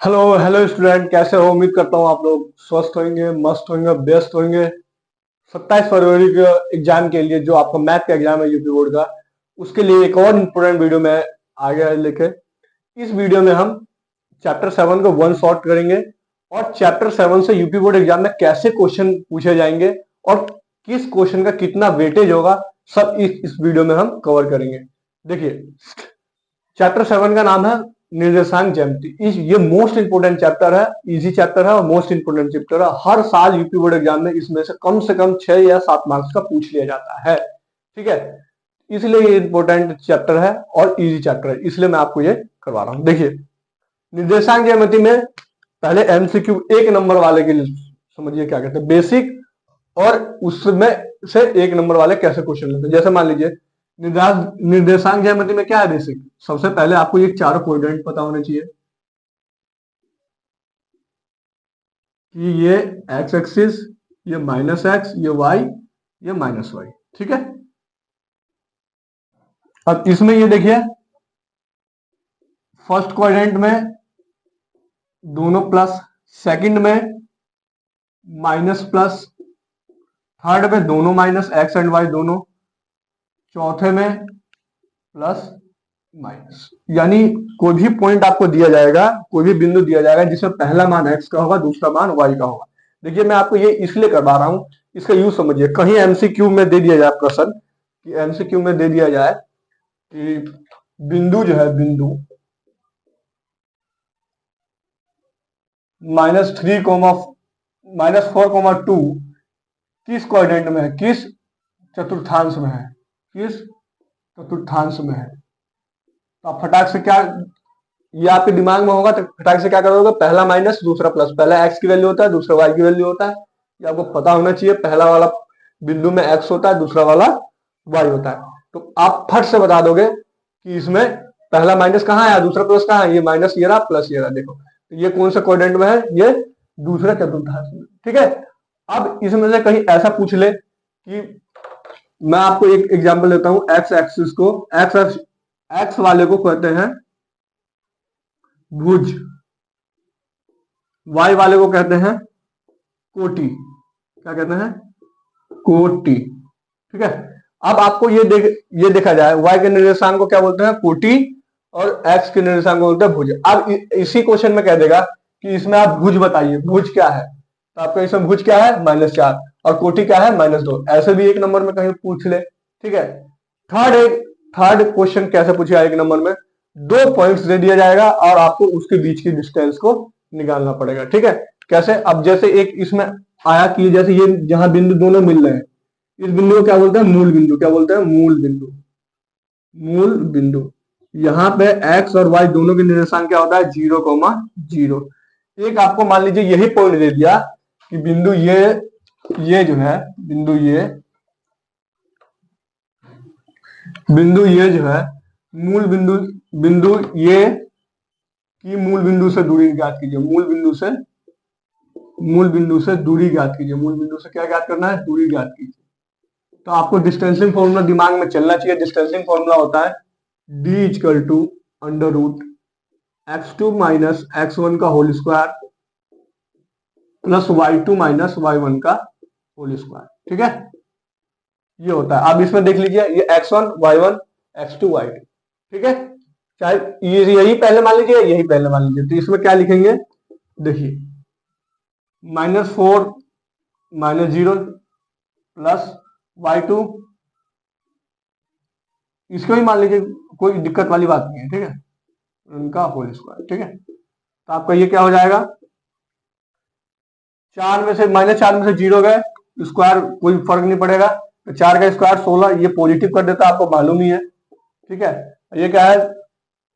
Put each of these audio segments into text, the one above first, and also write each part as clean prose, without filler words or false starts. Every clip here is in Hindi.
हेलो हेलो स्टूडेंट, कैसे हो? उम्मीद करता हूँ आप लोग स्वस्थ होंगे, मस्त होंगे, बेस्ट होंगे। 27 फरवरी के एग्जाम के लिए, जो आपका मैथ का एग्जाम है यूपी बोर्ड का, उसके लिए एक और इम्पोर्टेंट वीडियो में आ गया है लेके। इस वीडियो में हम चैप्टर 7 को वन शॉट करेंगे और चैप्टर 7 से यूपी बोर्ड एग्जाम में कैसे क्वेश्चन पूछे जाएंगे और किस क्वेश्चन का कितना वेटेज होगा, सब इस वीडियो में हम कवर करेंगे। देखिए, चैप्टर 7 का नाम है निर्देशांक ज्यामिति। ये मोस्ट इंपोर्टेंट चैप्टर है, इजी चैप्टर है और मोस्ट इंपोर्टेंट चैप्टर है। हर साल यूपी बोर्ड एग्जाम में इसमें से कम 6 या 7 मार्क्स का पूछ लिया जाता है। ठीक है, इसलिए ये इंपोर्टेंट चैप्टर है और इजी चैप्टर है, इसलिए मैं आपको ये करवा रहा हूँ। देखिए, निर्देशांक ज्यामिति में पहले एमसीक्यू 1 नंबर वाले के लिए समझिए क्या कहते हैं, बेसिक, और उसमें से 1 नंबर वाले कैसे क्वेश्चन लेते हैं। जैसे मान लीजिए, निर्देशांक ज्यामिति में क्या है बेसिक, सबसे पहले आपको ये चारों कोऑर्डिनेट पता होने चाहिए कि ये एक्स एक्सिस, ये -x, ये y, ये -y। ठीक है, अब इसमें ये देखिए, फर्स्ट क्वाड्रेंट में दोनों प्लस, सेकंड में माइनस प्लस, थर्ड में दोनों माइनस, एक्स एंड वाई दोनों, चौथे में प्लस माइनस। यानी कोई भी पॉइंट आपको दिया जाएगा, कोई भी बिंदु दिया जाएगा जिसमें पहला मान x का होगा, दूसरा मान y का होगा। देखिए, मैं आपको ये इसलिए करवा रहा हूं, इसका यूज समझिए। कहीं एमसीक्यू में दे दिया जाए प्रश्न, कि एमसीक्यू में दे दिया जाए कि बिंदु जो है, बिंदु -3, -4, 2 किस क्वाड्रेंट में है, किस चतुर्थांश में है, किस चतुर्थांश में है। तो आप फटाक से क्या, ये आपके दिमाग में होगा तो फटाक से क्या करोगे, पहला माइनस दूसरा प्लस, पहला एक्स की वैल्यू होता है, दूसरा वाई की वैल्यू होता है। ये आपको पता होना चाहिए, पहला वाला बिंदु में एक्स होता है, दूसरा वाला वाई होता है। तो आप फट से बता दोगे कि इसमें पहला माइनस कहाँ है, दूसरा प्लस कहाँ है। ये माइनस ये रहा, प्लस ये रहा। देखो, तो ये कौन सा क्वाड्रेंट में है, ये दूसरा चतुर्थांश में। ठीक है, अब इसमें से कहीं ऐसा पूछ ले कि, मैं आपको एक एग्जांपल देता हूं, एक्स एक्सिस को, एक्स वाले को कहते हैं भुज, वाई वाले को कहते हैं कोटि। क्या कहते हैं, कोटि। ठीक है, अब आपको ये देखा जाए, वाई के निर्देशांक को क्या बोलते हैं, कोटि, और एक्स के निर्देशांक को बोलते हैं भुज। अब इसी क्वेश्चन में कह देगा कि इसमें आप भुज बताइए, भुज क्या है। तो आपका इसमें भुज क्या है, -4, और कोटि क्या है, -2। ऐसे भी 1 नंबर में कहीं पूछ ले। ठीक है, थर्ड क्वेश्चन कैसे पूछेगा, 1 नंबर में 2 पॉइंट्स दे दिया जाएगा और आपको उसके बीच की डिस्टेंस को निकालना पड़ेगा। ठीक है, कैसे, अब जैसे एक इसमें आया कि जैसे ये जहां बिंदु दोनों मिल रहे हैं, इस बिंदु को क्या बोलते हैं, मूल बिंदु। क्या बोलते हैं, मूल बिंदु। मूल बिंदु, यहाँ पे एक्स और वाई दोनों के निर्देशांक क्या होता है, 0,0। एक आपको मान लीजिए यही पॉइंट दे दिया कि बिंदु ये जो है, बिंदु ये जो है, मूल बिंदु, बिंदु ये की मूल बिंदु से दूरी ज्ञात कीजिए। मूल बिंदु से दूरी ज्ञात कीजिए। मूल बिंदु से क्या ज्ञात करना है, दूरी ज्ञात कीजिए। तो आपको डिस्टेंसिंग फॉर्मूला दिमाग में चलना चाहिए। डिस्टेंसिंग फॉर्मूला होता है D = √x2 माइनस x1 का whole square plus y2 minus y1 का होल स्क्वायर। ठीक है, ये होता है। अब इसमें देख लीजिए, ये x1 y1, x2 y2। ठीक है, चाहे यही पहले मान लीजिए, यही पहले मान लीजिए। तो इसमें क्या लिखेंगे, देखिए, -4 -0 प्लस y2, इसको भी मान लीजिए, कोई दिक्कत वाली बात नहीं है। ठीक है, उनका होल स्क्वायर। ठीक है, तो आपका ये क्या हो जाएगा, 4 में से -4 में से 0 गए, स्क्वायर कोई फर्क नहीं पड़ेगा। तो 4 का स्क्वायर 16, ये पॉजिटिव कर देता है, आपको मालूम ही है। ठीक है, ये क्या है,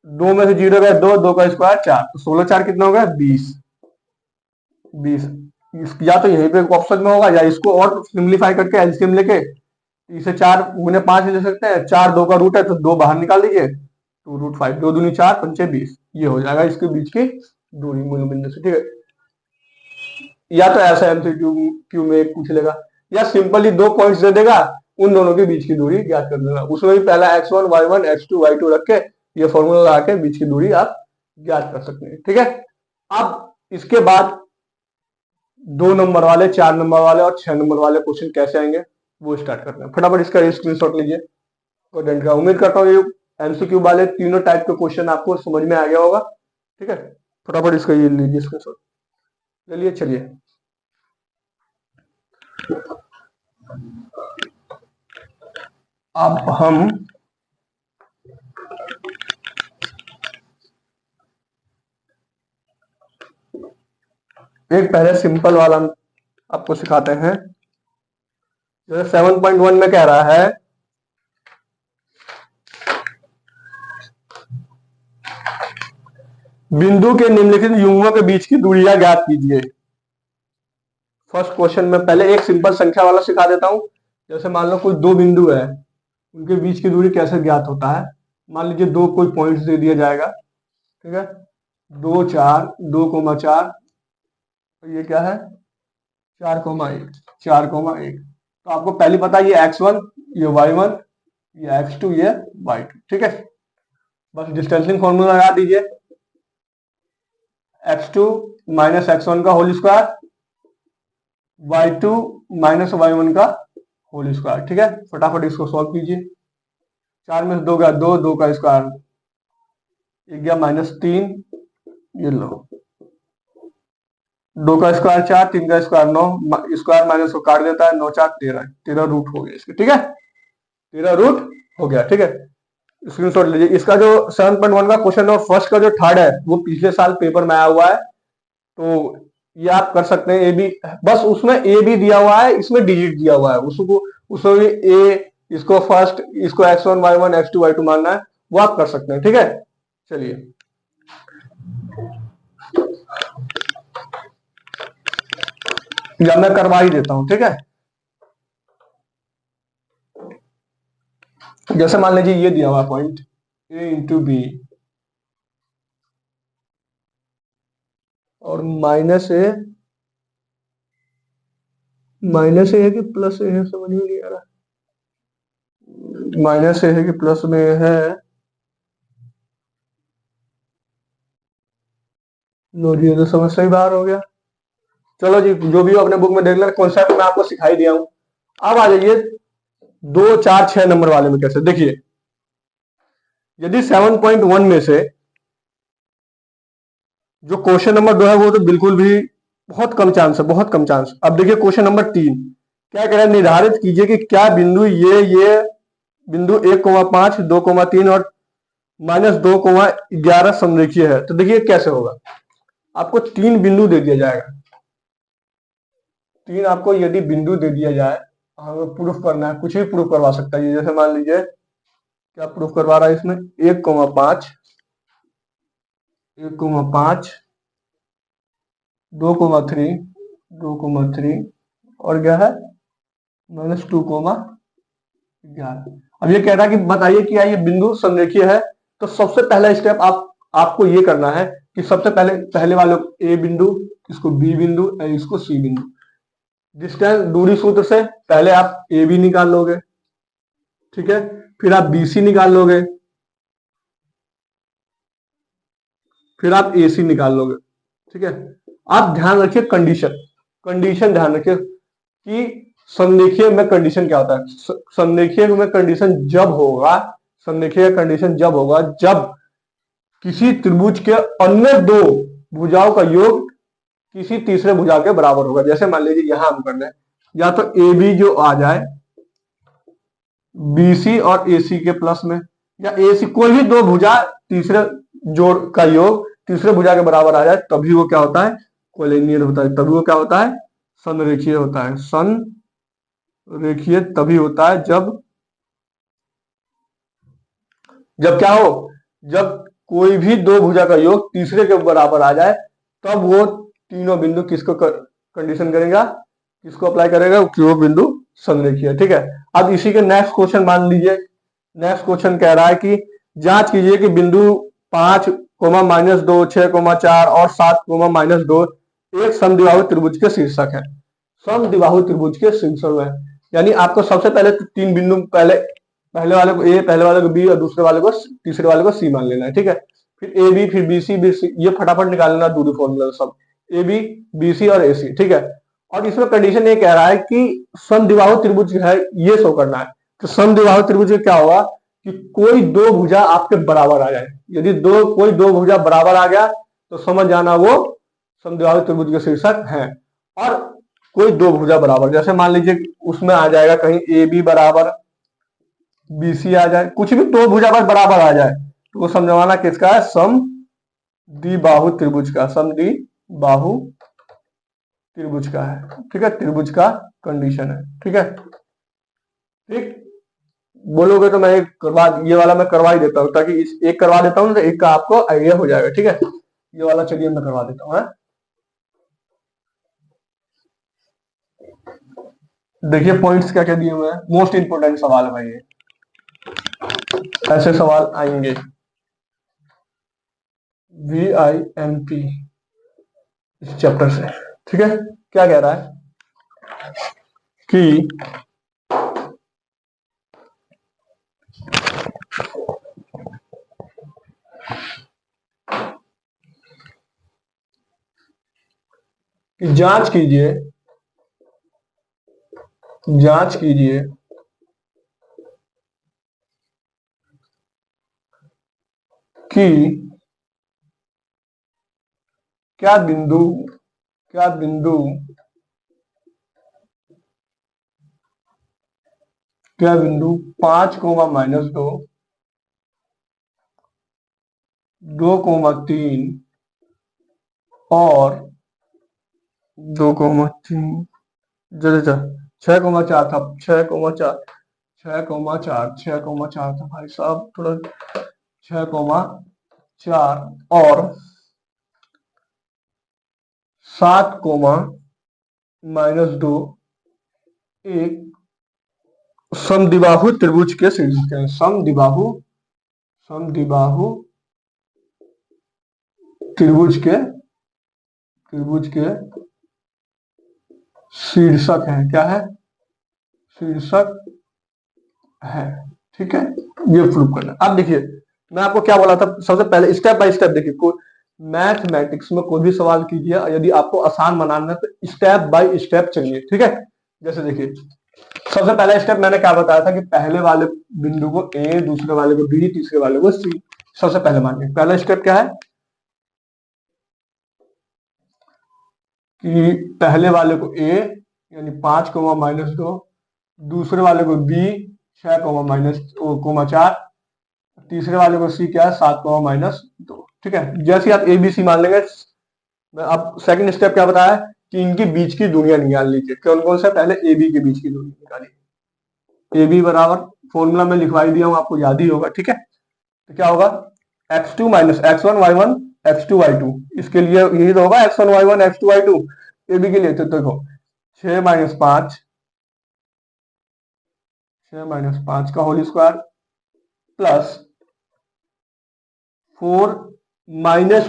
2 में से 0 गए 2, 2 का स्क्वायर 4, तो 16 4 कितना हो गया, 20। या तो यहीं पे ऑप्शन में होगा, या इसको और सिंप्लीफाई करके एलसीएम लेके इसे 4 × 5 ले सकते हैं। 4 2 का रूट है, तो 2 बाहर निकाल दीजिए, 2√5, 2 दूनी 4, 5 20। ये हो जाएगा इसके बीच की दूरी मूल बिंदु से। ठीक है, या तो ऐसा एमसीक्यू में एक पूछ लेगा, या सिंपली 2 पॉइंट्स दे देगा, उन दोनों के बीच की दूरी ज्ञात कर देगा। उसमें भी पहला x1 y1 x2 y2 रख के ये फॉर्मूला लगा के बीच की दूरी आप ज्ञात कर सकते हैं। ठीक है, अब इसके बाद 2 नंबर वाले, 4 नंबर वाले और 6 नंबर वाले क्वेश्चन कैसे आएंगे वो स्टार्ट करते हैं। फटाफट इसका स्क्रीनशॉट लीजिए स्टूडेंट का। उम्मीद करता हूँ ये एमसीक्यू वाले तीनों टाइप के क्वेश्चन आपको समझ में आ गया होगा। ठीक है, फटाफट इसका ये लीजिए स्क्रीनशॉट। चलिए चलिए अब हम एक पहले सिंपल वाला आपको सिखाते हैं। जैसे 7.1 में कह रहा है बिंदु के निम्नलिखित युग्मों के बीच की दूरियां ज्ञात कीजिए। फर्स्ट क्वेश्चन में पहले एक सिंपल संख्या वाला सिखा देता हूं। जैसे मान लो कोई 2 बिंदु है, उनके बीच की दूरी कैसे ज्ञात होता है। मान लीजिए 2 कोई पॉइंट्स दे दिया जाएगा। ठीक है, 2 4 2,4, ये क्या है 4,1 4,1। तो आपको पहले पता है ये x1, ये y1, ये x2, ये y2। ठीक है, बस डिस्टेंसिंग फॉर्मूला लगा दीजिए। x2 माइनस x1 का whole square, y2 minus y1 का होल स्क्वायर। ठीक है, फटाफट इसको सॉल्व कीजिए। 4 में से 2 गया 2, 2 का स्क्वायर 1 गया -3, ये लो 2 का स्क्वायर 4, 3 का स्क्वायर 9, स्क्वायर माइनस को काट देता है, 9 4 13, 13 रूट हो गया इसके। ठीक है, 13 रूट हो गया। ठीक है, स्क्रीनशॉट लीजिए। इसका जो 7.1 का क्वेश्चन और फर्स्ट का जो थर्ड है वो पिछले साल पेपर में आया हुआ है, तो ये आप कर सकते हैं। ए बी, बस उसमें ए बी दिया हुआ है, इसमें डिजिट दिया हुआ है, उसको उसमें भी ए, इसको फर्स्ट, इसको x1 y1 x2 y2 मानना है, वो आप कर सकते हैं। ठीक है, चलिए या मैं करवा ही देता हूं। ठीक है, जैसे मान लीजिए ये दिया हुआ पॉइंट a इंटू बी और माइनस ए है कि प्लस ए है, समझ में नहीं आ रहा। माइनस ए है कि प्लस में है, लो जी, तो समस्या ही बाहर हो गया। चलो जी, जो भी हो अपने बुक में देख लेना, कॉन्सेप्ट मैं आपको सिखाई दिया हूं। अब आ जाइए 2 4 6 नंबर वाले में। कैसे, देखिए यदि 7.1 में से जो क्वेश्चन नंबर 2 है वो तो बिल्कुल भी बहुत कम चांस है, बहुत कम चांस। अब देखिए क्वेश्चन नंबर 3 क्या कह रहा है, निर्धारित कीजिए कि क्या बिंदु ये बिंदु 1,5 2,3 और -2,11 समरेखीय है। तो देखिए कैसे होगा, आपको 3 बिंदु दे दिया जाएगा। 3 आपको यदि बिंदु दे दिया जाए, हमें प्रूफ करना है, कुछ भी प्रूफ करवा सकता है। जैसे मान लीजिए क्या प्रूफ करवा रहा है इसमें, 1,5 1,5 2,3 2,3 और क्या है -2,11। अब ये कह रहा है कि बताइए क्या ये बिंदु समरेखीय है। तो सबसे पहला स्टेप आपको ये करना है कि सबसे पहले वाले ए बिंदु, इसको बी बिंदु, इसको सी बिंदु। डिस्टेंस दूरी सूत्र से पहले आप ए बी निकाल लोगे। ठीक है, फिर आप बी सी निकाल लोगे, फिर आप ए सी निकाल लोगे। ठीक है, आप ध्यान रखिए कंडीशन ध्यान रखिए कि समरेखीय में कंडीशन क्या होता है। समरेखीय में कंडीशन जब होगा, समरेखीय कंडीशन जब होगा जब किसी त्रिभुज के अन्य 2 भुजाओं का योग किसी तीसरे भुजा के बराबर होगा। जैसे मान लीजिए यहां हम कर रहे हैं, या तो ए बी जो आ जाए बीसी और एसी के प्लस में, या एसी, कोई भी 2 भुजा तीसरे जोड़ का योग तीसरे भुजा के बराबर आ जाए, तभी वो क्या होता है, कोलिनियर होता है। तभी वो क्या होता है, समरेखीय होता है। समरेखीय तभी होता है जब क्या हो, जब कोई भी 2 भुजा का योग तीसरे के बराबर आ जाए, तब वो तीनों बिंदु किसको कंडीशन करेगा, किसको अप्लाई करेगा, कि वो बिंदु समरेखीय है। ठीक है, अब इसी के नेक्स्ट क्वेश्चन मान लीजिए। नेक्स्ट क्वेश्चन कह रहा है कि जांच कीजिए कि बिंदु 5, -2 6,4 और 7, -2 एक समद्विबाहु त्रिभुज के शीर्षक है। समद्विबाहु त्रिभुज के शीर्षक है, यानी आपको सबसे पहले 3 बिंदु, पहले वाले को ए, पहले वाले को बी और दूसरे वाले को तीसरे वाले को सी मान लेना है। ठीक है, फिर ए बी, फिर बी सी, ये फटाफट निकालना दूरी फॉर्मूला सब, ए बी, बी सी और ए सी, ठीक है। और इसमें कंडीशन ये कह रहा है कि समद्विबाहु त्रिभुज है ये शो करना है। तो समद्विबाहु त्रिभुज में क्या होगा कि कोई दो भुजा आपके बराबर आ जाए। यदि कोई दो भुजा बराबर आ गया तो समझ जाना वो समद्विबाहु त्रिभुज के शीर्षक है। और कोई दो भुजा बराबर, जैसे मान लीजिए उसमें आ जाएगा कहीं ए बी बराबर बी सी आ जाए, कुछ भी दो भुजा बस बराबर आ जाए तो वो समझवाना किसका है, समद्विबाहु त्रिभुज का, समद्विबाहु त्रिभुज का है, ठीक है, त्रिभुज का कंडीशन है, ठीक है। ठीक, बोलोगे तो मैं एक करवा, ये वाला मैं करवा ही देता हूँ, ताकि इस एक करवा देता हूँ तो एक का आपको आइडिया हो जाएगा, ठीक है। ये वाला चलिए मैं करवा देता हूँ। देखिए पॉइंट्स क्या क्या दिए हुए हैं, मोस्ट इंपोर्टेंट सवाल है भाई ये, ऐसे सवाल आएंगे। VIMP इस चैप्टर से, ठीक है। क्या कह रहा है कि जांच कीजिए, जांच कीजिए कि क्या बिंदु, क्या बिंदु, क्या बिंदु 5,-2, 2,3 और 2,3, 6,4 था, 6,4, 6,4, 6,4 था भाई साहब, थोड़ा 6,4 और 7,-2 एक समद्विबाहु त्रिभुज के शीर्षक है। समद्विबाहु, समद्विबाहु त्रिभुज के, त्रिभुज के शीर्षक है, क्या है, शीर्षक है, ठीक है। ये प्रूव करना। अब देखिए मैं आपको क्या बोला था, सबसे पहले स्टेप बाय स्टेप देखिए, कोई मैथमेटिक्स में कोई भी सवाल कीजिए, यदि आपको आसान बनाना है तो स्टेप बाय स्टेप चलिए, ठीक है। जैसे देखिए सबसे पहला स्टेप मैंने क्या बताया था कि पहले वाले बिंदु को ए, दूसरे वाले को बी, तीसरे वाले को सी, सबसे पहले मानिए। पहला स्टेप क्या है कि पहले वाले को ए यानी 5,-2, दूसरे वाले को बी 6,-4, तीसरे वाले को सी क्या है 7,-2, ठीक है। जैसे आप ए बी सी मान लेंगे, अब सेकंड स्टेप क्या बताया कि इनके बीच की दूरियां निकाल लीजिए। कौन कौन सा, पहले ए बी के बीच की दूरी निकालिए। ए बी बराबर फॉर्मूला में लिखवाई दिया हूं, आपको याद ही होगा, ठीक है। तो क्या होगा x2 minus x1 y1 x2 y2, इसके लिए यही तो होगा x1 y1 x2 y2। A B के लिए तो देखो 6-5, 6-5 का होल स्क्वायर प्लस 4 माइनस,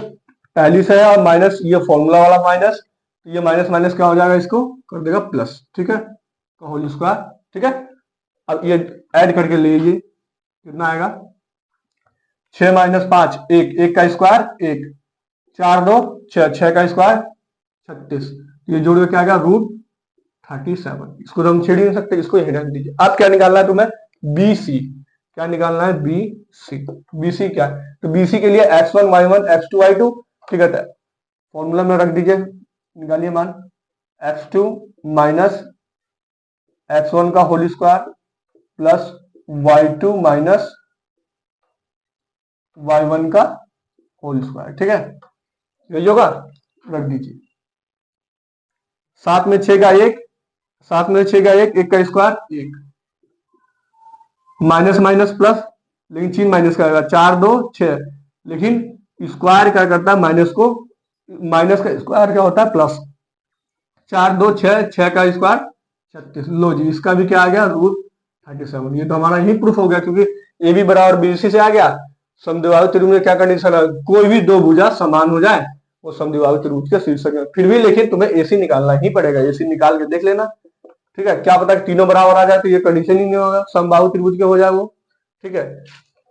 पहली से है और माइनस ये फॉर्मूला वाला माइनस, ये माइनस माइनस क्या हो जाएगा, इसको कर देगा प्लस, ठीक है, का होल स्क्वायर, ठीक है। अब ये ऐड करके लीजिए कितना आएगा, 6-5 1, 1 का स्क्वायर 1, 4-2 6, 6 का स्क्वायर 36, ये जोड़ के क्या आएगा √37। इसको तो हम छेड़ ही नहीं सकते, इसको यही रख दीजिए। अब क्या निकालना है तुम्हें, बी सी, क्या निकालना है, बी सी। बी सी क्या है, तो बी सी के लिए x1 y1 x2 y2, ठीक है। फॉर्मूला में रख दीजिए, निकालिए मान, x2 माइनस x1 का whole square plus y2 minus y1 का होल स्क्वायर, ठीक है। यही होगा, रख दीजिए। 7 में 6 का 1, 7 में 6 का 1, 1 का स्क्वायर 1, माइनस माइनस प्लस, लेकिन चिन्ह माइनस का आएगा, 4-2 6, लेकिन स्क्वायर क्या करता है, माइनस को, माइनस का स्क्वायर क्या होता है प्लस, 4-2 6, 6 का स्क्वायर 36। लो जी, इसका भी क्या आ गया √37। ये तो हमारा यही प्रूफ हो गया, क्योंकि ए बी बराबर बी सी से आ गया। समद्विबाहु त्रिभुज में क्या कंडीशन है, कोई भी दो भुजा समान हो जाए वो समद्विबाहु त्रिभुज के शीर्षक है। फिर भी लेकिन तुम्हें एसी निकालना ही पड़ेगा, एसी निकाल के देख लेना, ठीक है। क्या पता कि तीनों बराबर आ जाए तो ये कंडीशन ही नहीं होगा, समबाहु त्रिभुज के हो जाए वो, ठीक है।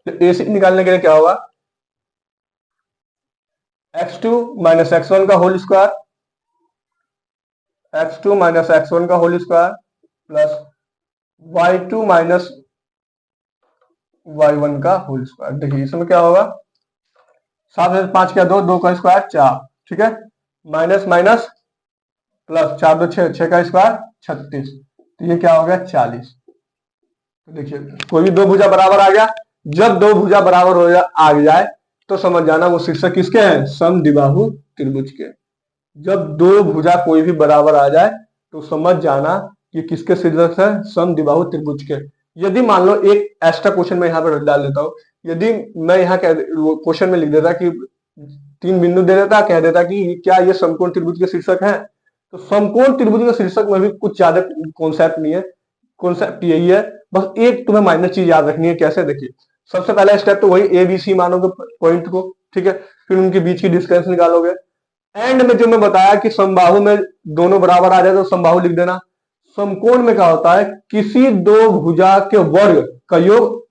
तो एसी निकालने के लिए क्या होगा, x2 माइनस x1 का whole square, x2 minus x1 का whole square plus y2 minus y1 का होल स्क्वायर। देखिए इसमें क्या होगा, 7 5 क्या 2, 2 का स्क्वायर 4, ठीक है, माइनस माइनस प्लस 4 2 6, 6 का स्क्वायर 36, तो ये क्या हो गया 40। तो देखिए कोई भी दो भुजा बराबर आ गया, जब दो भुजा बराबर हो आ जाए तो समझ जाना वो शीर्षक किसके हैं, समद्विबाहु त्रिभुज के। जब दो भुजा कोई भी बराबर आ जाए तो समझ जाना कि किसके शीर्षक है, समद्विबाहु त्रिभुज के। यदि मान लो एक एक्स्ट्रा क्वेश्चन में यहाँ पर डाल देता हूँ, यदि मैं यहाँ क्वेश्चन में लिख देता कि 3 बिंदु दे देता, कह देता कि क्या ये समकोण त्रिभुज के शीर्षक है, तो समकोण त्रिभुज के शीर्षक में भी कुछ ज्यादा कॉन्सेप्ट नहीं है, कॉन्सेप्ट यही है, बस एक तुम्हें माइनर चीज याद रखनी है। कैसे, देखिए सबसे पहला स्टेप तो वही ABC मानोगे पॉइंट को, ठीक है, फिर उनके बीच की डिस्टेंस निकालोगे। एंड में जो मैं बताया कि समबाहु में दोनों बराबर आ जाए तो समबाहु लिख देना। समकोण में क्या होता है, किसी दो भुजा के वर्ग का योग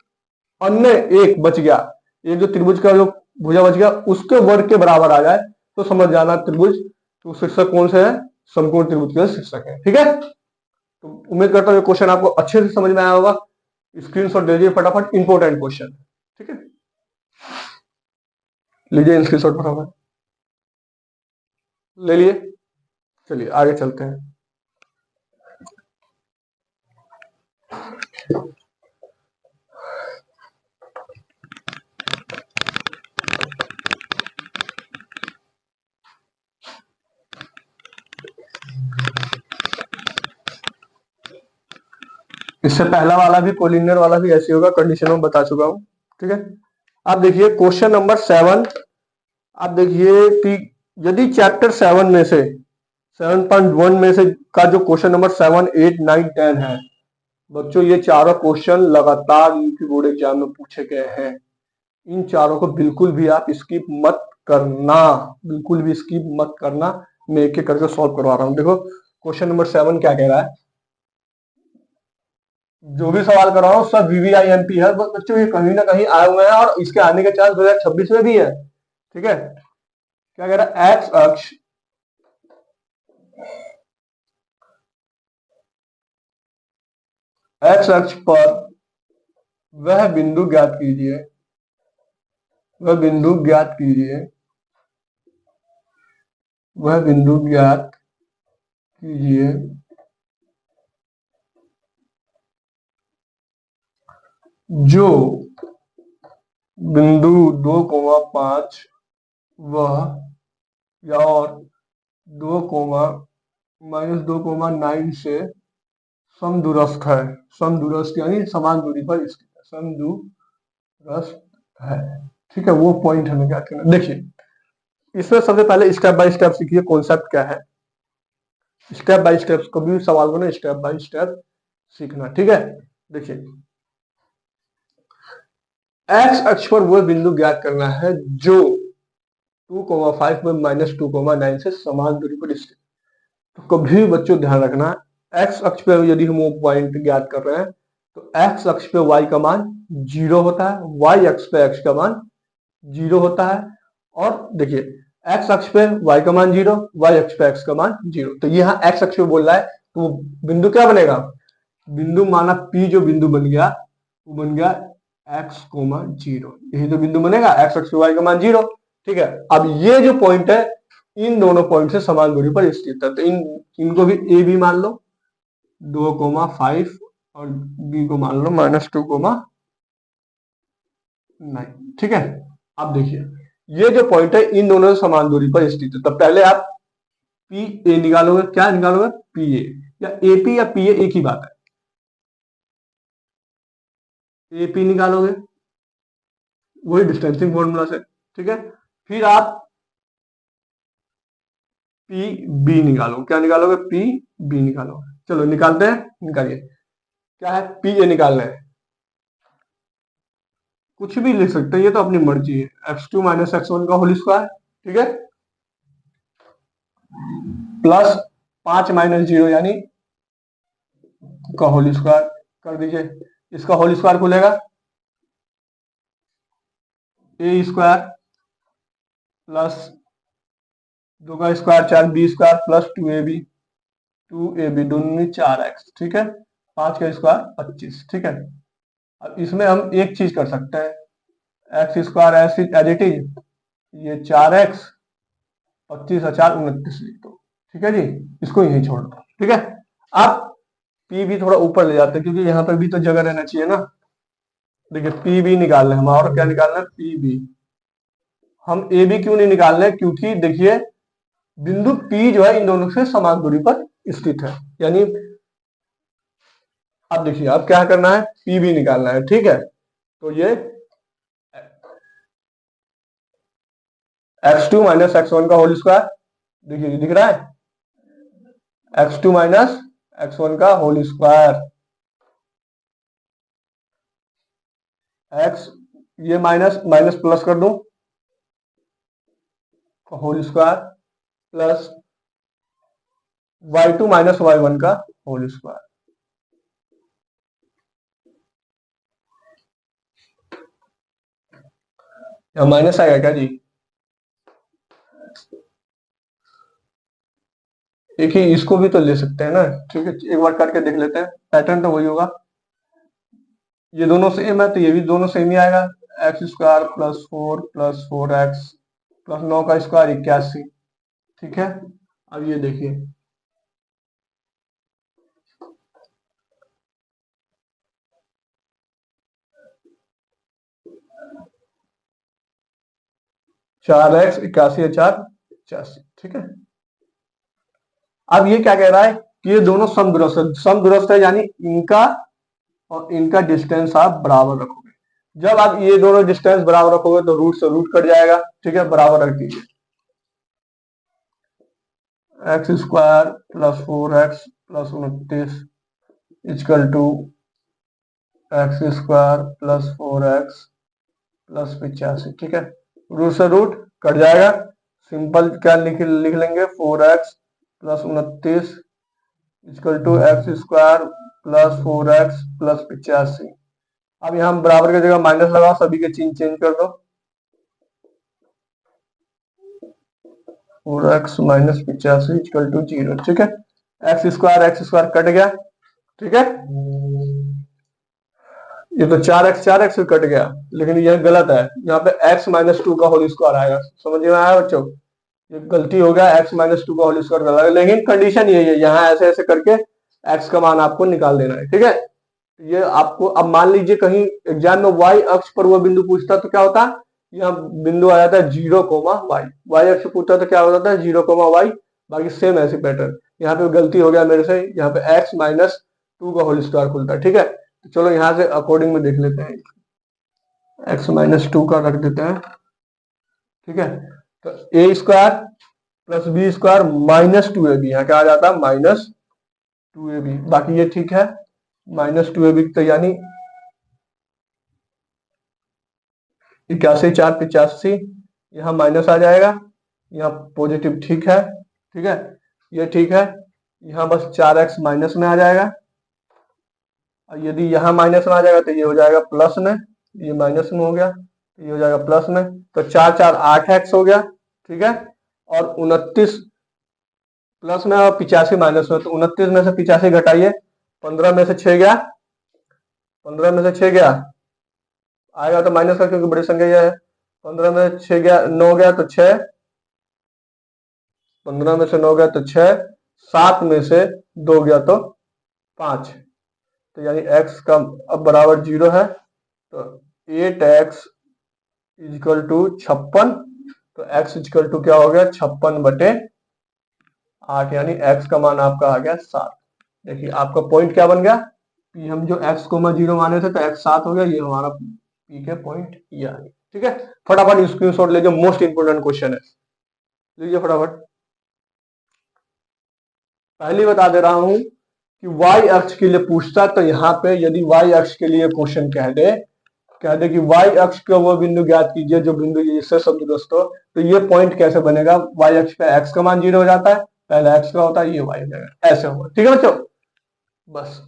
अन्य एक बच गया, एक जो त्रिभुज का जो भुजा बच गया उसके वर्ग के बराबर आ जाए तो समझ जाना त्रिभुज, तो शीर्षक कौन से है, समकोण त्रिभुज के शीर्षक है। ठीक है, तो उम्मीद करता हूँ ये क्वेश्चन आपको अच्छे से समझ में आया होगा। स्क्रीनशॉट ले लीजिए फटाफट, इंपॉर्टेंट क्वेश्चन। ठीक है, लीजिए स्क्रीनशॉट फटाफट ले लिए। चलिए आगे चलते हैं। इससे पहला वाला भी कोलिनियर वाला भी ऐसे होगा, कंडीशन में बता चुका हूं। ठीक है, आप देखिए क्वेश्चन नंबर 7, आप देखिए कि यदि चैप्टर 7 में से 7.1 में से का जो क्वेश्चन नंबर 7 8 9 10 है बच्चों, ये चारों क्वेश्चन लगातार यूपी बोर्ड एग्जाम में पूछे गए हैं। इन चारों को बिल्कुल भी आप स्किप मत करना, बिल्कुल भी स्किप मत करना। मैं एक एक करके सॉल्व करवा रहा हूं। देखो क्वेश्चन नंबर 7 क्या कह रहा है, जो भी सवाल कर रहा हूँ सब VVIMP है बच्चों, ये कहीं ना कहीं आए हुए हैं और इसके आने के चांस 2026 में भी है। ठीक है, क्या कह रहा है, एक्स अक्ष पर वह बिंदु ज्ञात कीजिए, वह बिंदु ज्ञात कीजिए, वह बिंदु ज्ञात कीजिए जो बिंदु 2,5 वह या और 2,-2,9 से समदूरस्थ है, समदूरस्थ यानी समान दूरी पर स्थित है, समदूरस्थ है। ठीक है, वो पॉइंट हमें क्या करना। देखिए इसमें सबसे पहले स्टेप बाय स्टेप सीखिए कॉन्सेप्ट क्या है। स्टेप बाय स्टेप कभी भी सवाल को ना स्टेप बाय स्टेप सीखना। ठीक है, देखिए एक्स अक्ष पर वह बिंदु ज्ञात करना है जो 2,5 में -2,9 से समान दूरी पर स्थित। तो कभी भी बच्चों ध्यान रखना, एक्स अक्ष पे यदि हम वो पॉइंट ज्ञात कर रहे हैं तो एक्स अक्ष पे y का मान 0 होता है, y अक्ष पे x का मान 0 होता है। और देखिए एक्स अक्ष पे y का मान 0, y अक्ष पे x का मान 0, तो यहाँ एक्स अक्ष पे बोल रहा है तो बिंदु क्या बनेगा, बिंदु माना P जो बिंदु बन गया वो बन गया x, 0, यही तो बिंदु बनेगा, एक्स अक्ष पे y का मान 0। ठीक है, अब ये जो पॉइंट है इन दोनों पॉइंट से समान दूरी पर स्थित है, तो इनको भी ए बी मान लो, 2,5 और बी को मान लो -2,9। ठीक है, अब देखिए ये जो पॉइंट है इन दोनों से समान दूरी पर स्थित है, तो पहले आप पी ए निकालोगे। क्या निकालोगे, पी ए या एपी या पी ए एक ही बात है, एपी निकालोगे वही डिस्टेंसिंग फॉर्मूला से। ठीक है, फिर आप पी बी निकालो। क्या निकालोगे, पी बी निकालोगे। चलो निकालते हैं, निकालिए। क्या है, पी ए निकालना है, कुछ भी लिख सकते हैं, ये तो अपनी मर्जी है, x2 माइनस x1 का होल स्क्वायर। ठीक है, प्लस 5 माइनस 0 यानी का होल स्क्वायर कर दीजिए। इसका होल स्क्वायर खुलेगा ए स्क्वायर प्लस 2 का square 4, B square plus 2ab दोनों 4x, ठीक है। 5 का स्क्वायर 25, ठीक है। अब इसमें हम एक चीज कर सकते हैं, x square as it is, ये 4x, 25 और 4 29 लिख दो, ठीक है जी। इसको यहीं छोड़ दो, ठीक है। अब पी भी थोड़ा ऊपर ले जाते हैं क्योंकि यहाँ पे भी तो जगह रहना चाहिए ना। देखिए पी बी निकालना है हमारा, और क्या निकालना है, पी बी। हम ए बी क्यों नहीं निकाल रहे हैं, क्योंकि देखिए बिंदु पी जो है इन दोनों से समान दूरी पर स्थित है, यानी अब देखिए अब क्या करना है, पी बी निकालना है, ठीक है। तो ये x2 माइनस x1 का होल स्क्वायर, देखिए दिख रहा है, x2 माइनस x1 का होल स्क्वायर, x, ये माइनस माइनस प्लस कर दूं, whole square plus y2 minus y1 का होल स्क्वायर। यहाँ माइनस आएगा क्या जी, एक ही इसको भी तो ले सकते हैं ना, ठीक है। एक बार करके देख लेते हैं, पैटर्न तो वही होगा, ये दोनों सेम है तो ये भी दोनों सेम ही आएगा, x square plus 4x plus 9 का स्क्वायर 81, ठीक है। अब ये देखिए 4x 81 4 85, ठीक है। अब ये क्या कह रहा है कि ये दोनों समदूरस्थ है, यानी इनका और इनका डिस्टेंस आप बराबर रखोगे। जब आप ये दोनों डिस्टेंस बराबर रखोगे तो रूट से रूट कट जाएगा, ठीक है। बराबर रख दीजिए, x square plus 4x plus 29 equal to x square plus 4x plus 85, ठीक है। रूट से रूट कट जाएगा, सिंपल क्या लिख लेंगे, 4x plus 29 equal to x square plus 4x plus 85। अब यहाँ बराबर की जगह माइनस लगाओ, सभी के चिन्ह चेंज कर दो, 4x माइनस 85 इक्वल टू 0, ठीक है। एक्स स्क्वायर कट गया, ठीक है। ये तो 4x कट गया, लेकिन यह गलत है, यहाँ पे x माइनस 2 का होल स्क्वायर आएगा, समझ में आया बच्चों, ये गलती हो गया, x माइनस 2 का होल स्क्वायर कर रहा है, लेकिन कंडीशन यही है, यहाँ ऐसे ऐसे करके x का मान आपको निकाल देना है, ठीक है। ये आपको, अब मान लीजिए कहीं एग्जाम में y अक्ष पर वो बिंदु पूछता तो क्या होता, यहाँ बिंदु आ जाता है 0, y अक्ष पूछता तो क्या हो जाता है 0, y। बाकी सेम ऐसे पैटर्न, यहाँ पे गलती हो गया मेरे से, यहाँ पे x माइनस 2 का होल स्क्वायर खुलता है, ठीक है। तो चलो यहाँ से अकॉर्डिंग में देख लेते हैं, x माइनस 2 का रख देते हैं, ठीक है। तो A square plus B square minus 2ab, यहाँ क्या आ जाता है माइनस 2ab, बाकी ये ठीक है, माइनस 2ab, तो यानी 81 4 85, यहाँ माइनस आ जाएगा, यहाँ पॉजिटिव, ठीक है, ठीक है, ये ठीक है। यहाँ बस 4x माइनस में आ जाएगा, और यदि यहाँ माइनस में आ जाएगा तो ये हो जाएगा प्लस में, ये माइनस में हो गया तो ये हो जाएगा प्लस में, तो 4 4 8x हो गया, ठीक है। और 29 प्लस में और 85 माइनस में, तो 29 में से 85 घटाइए, 15 में से 6 गया, 15 में से 6 गया, आएगा तो माइनस का क्योंकि बड़ी संख्या यह है, 15 में 6 गया, 9 गया तो 6, 15 में से 9 गया तो 6, 7 में से 2 गया तो 5, तो यानी x का अब बराबर 0 है, तो 8x इक्वल टू 56, तो x इक्वल टू क्या हो गया 56/8, यानी x का मान आपका आ गया 7। देखिए आपका पॉइंट क्या बन गया, p हम जो x को 0 माने थे तो x 7 हो गया, ये हमारा p के पॉइंट ये आ गया, ठीक है। फटाफट स्क्रीनशॉट लीजिए, मोस्ट इंपोर्टेंट क्वेश्चन है, लीजिए फटाफट। पहले बता दे रहा हूं कि y अक्ष के लिए पूछता, तो यहाँ पे यदि y अक्ष के लिए क्वेश्चन कह दे कि y अक्ष का वो बिंदु ज्ञात कीजिए जो बिंदु इससे समदूरस्थ हो, तो ये पॉइंट कैसे बनेगा, y अक्ष पे x का मान 0 हो जाता है, पहले x का होता है, ये y हो जाएगा, ऐसे होगा, ठीक है बच्चों। बस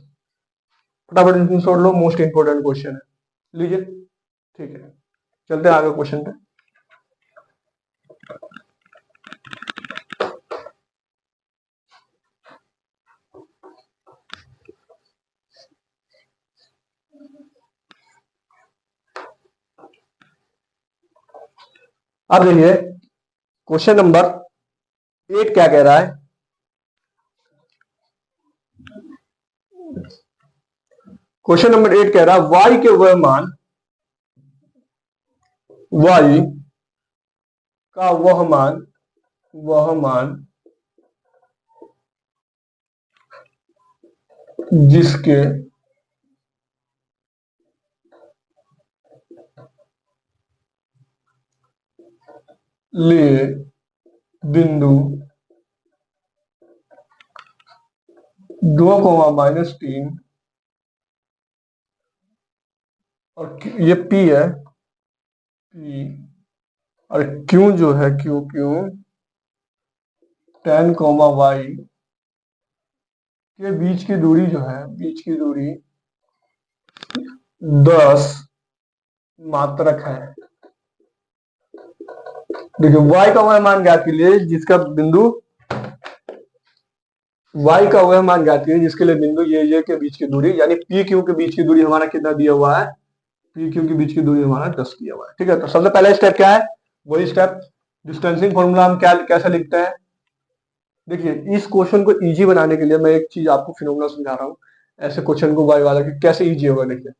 फटाफट स्क्रीनशॉट लो, मोस्ट इंपोर्टेंट क्वेश्चन है, लीजिए, ठीक है। चलते हैं आगे क्वेश्चन पे। अब देखिए क्वेश्चन नंबर 8 क्या कह रहा है। क्वेश्चन नंबर 8 कह रहा है y के वह मान, y का वह मान जिसके लिए बिंदु 2, -3 और ये P है, P और Q जो है Q 10, y के बीच की दूरी जो है, बीच की दूरी 10 मात्रक है। देखिए y का वह मान ज्ञात कीजिए जिसका बिंदु, y का वह मान ज्ञात कीजिए जिसके लिए बिंदु ये के बीच की दूरी, यानी P Q के बीच की दूरी हमारा कितना दिया हुआ है, P Q के बीच की दूरी हमारा 10 दिया हुआ है। ठीक है, तो सबसे पहला स्टेप क्या है, वही स्टेप डिस्टेंसिंग फॉर्मूला हम क्या कैसे लिखते हैं। देखिए इस क्वेश्चन को इजी बनाने के लिए मैं एक चीज आपको फिनोमेना समझा रहा हूँ, ऐसे क्वेश्चन को y वाला कि कैसे इजी होगा। देखिए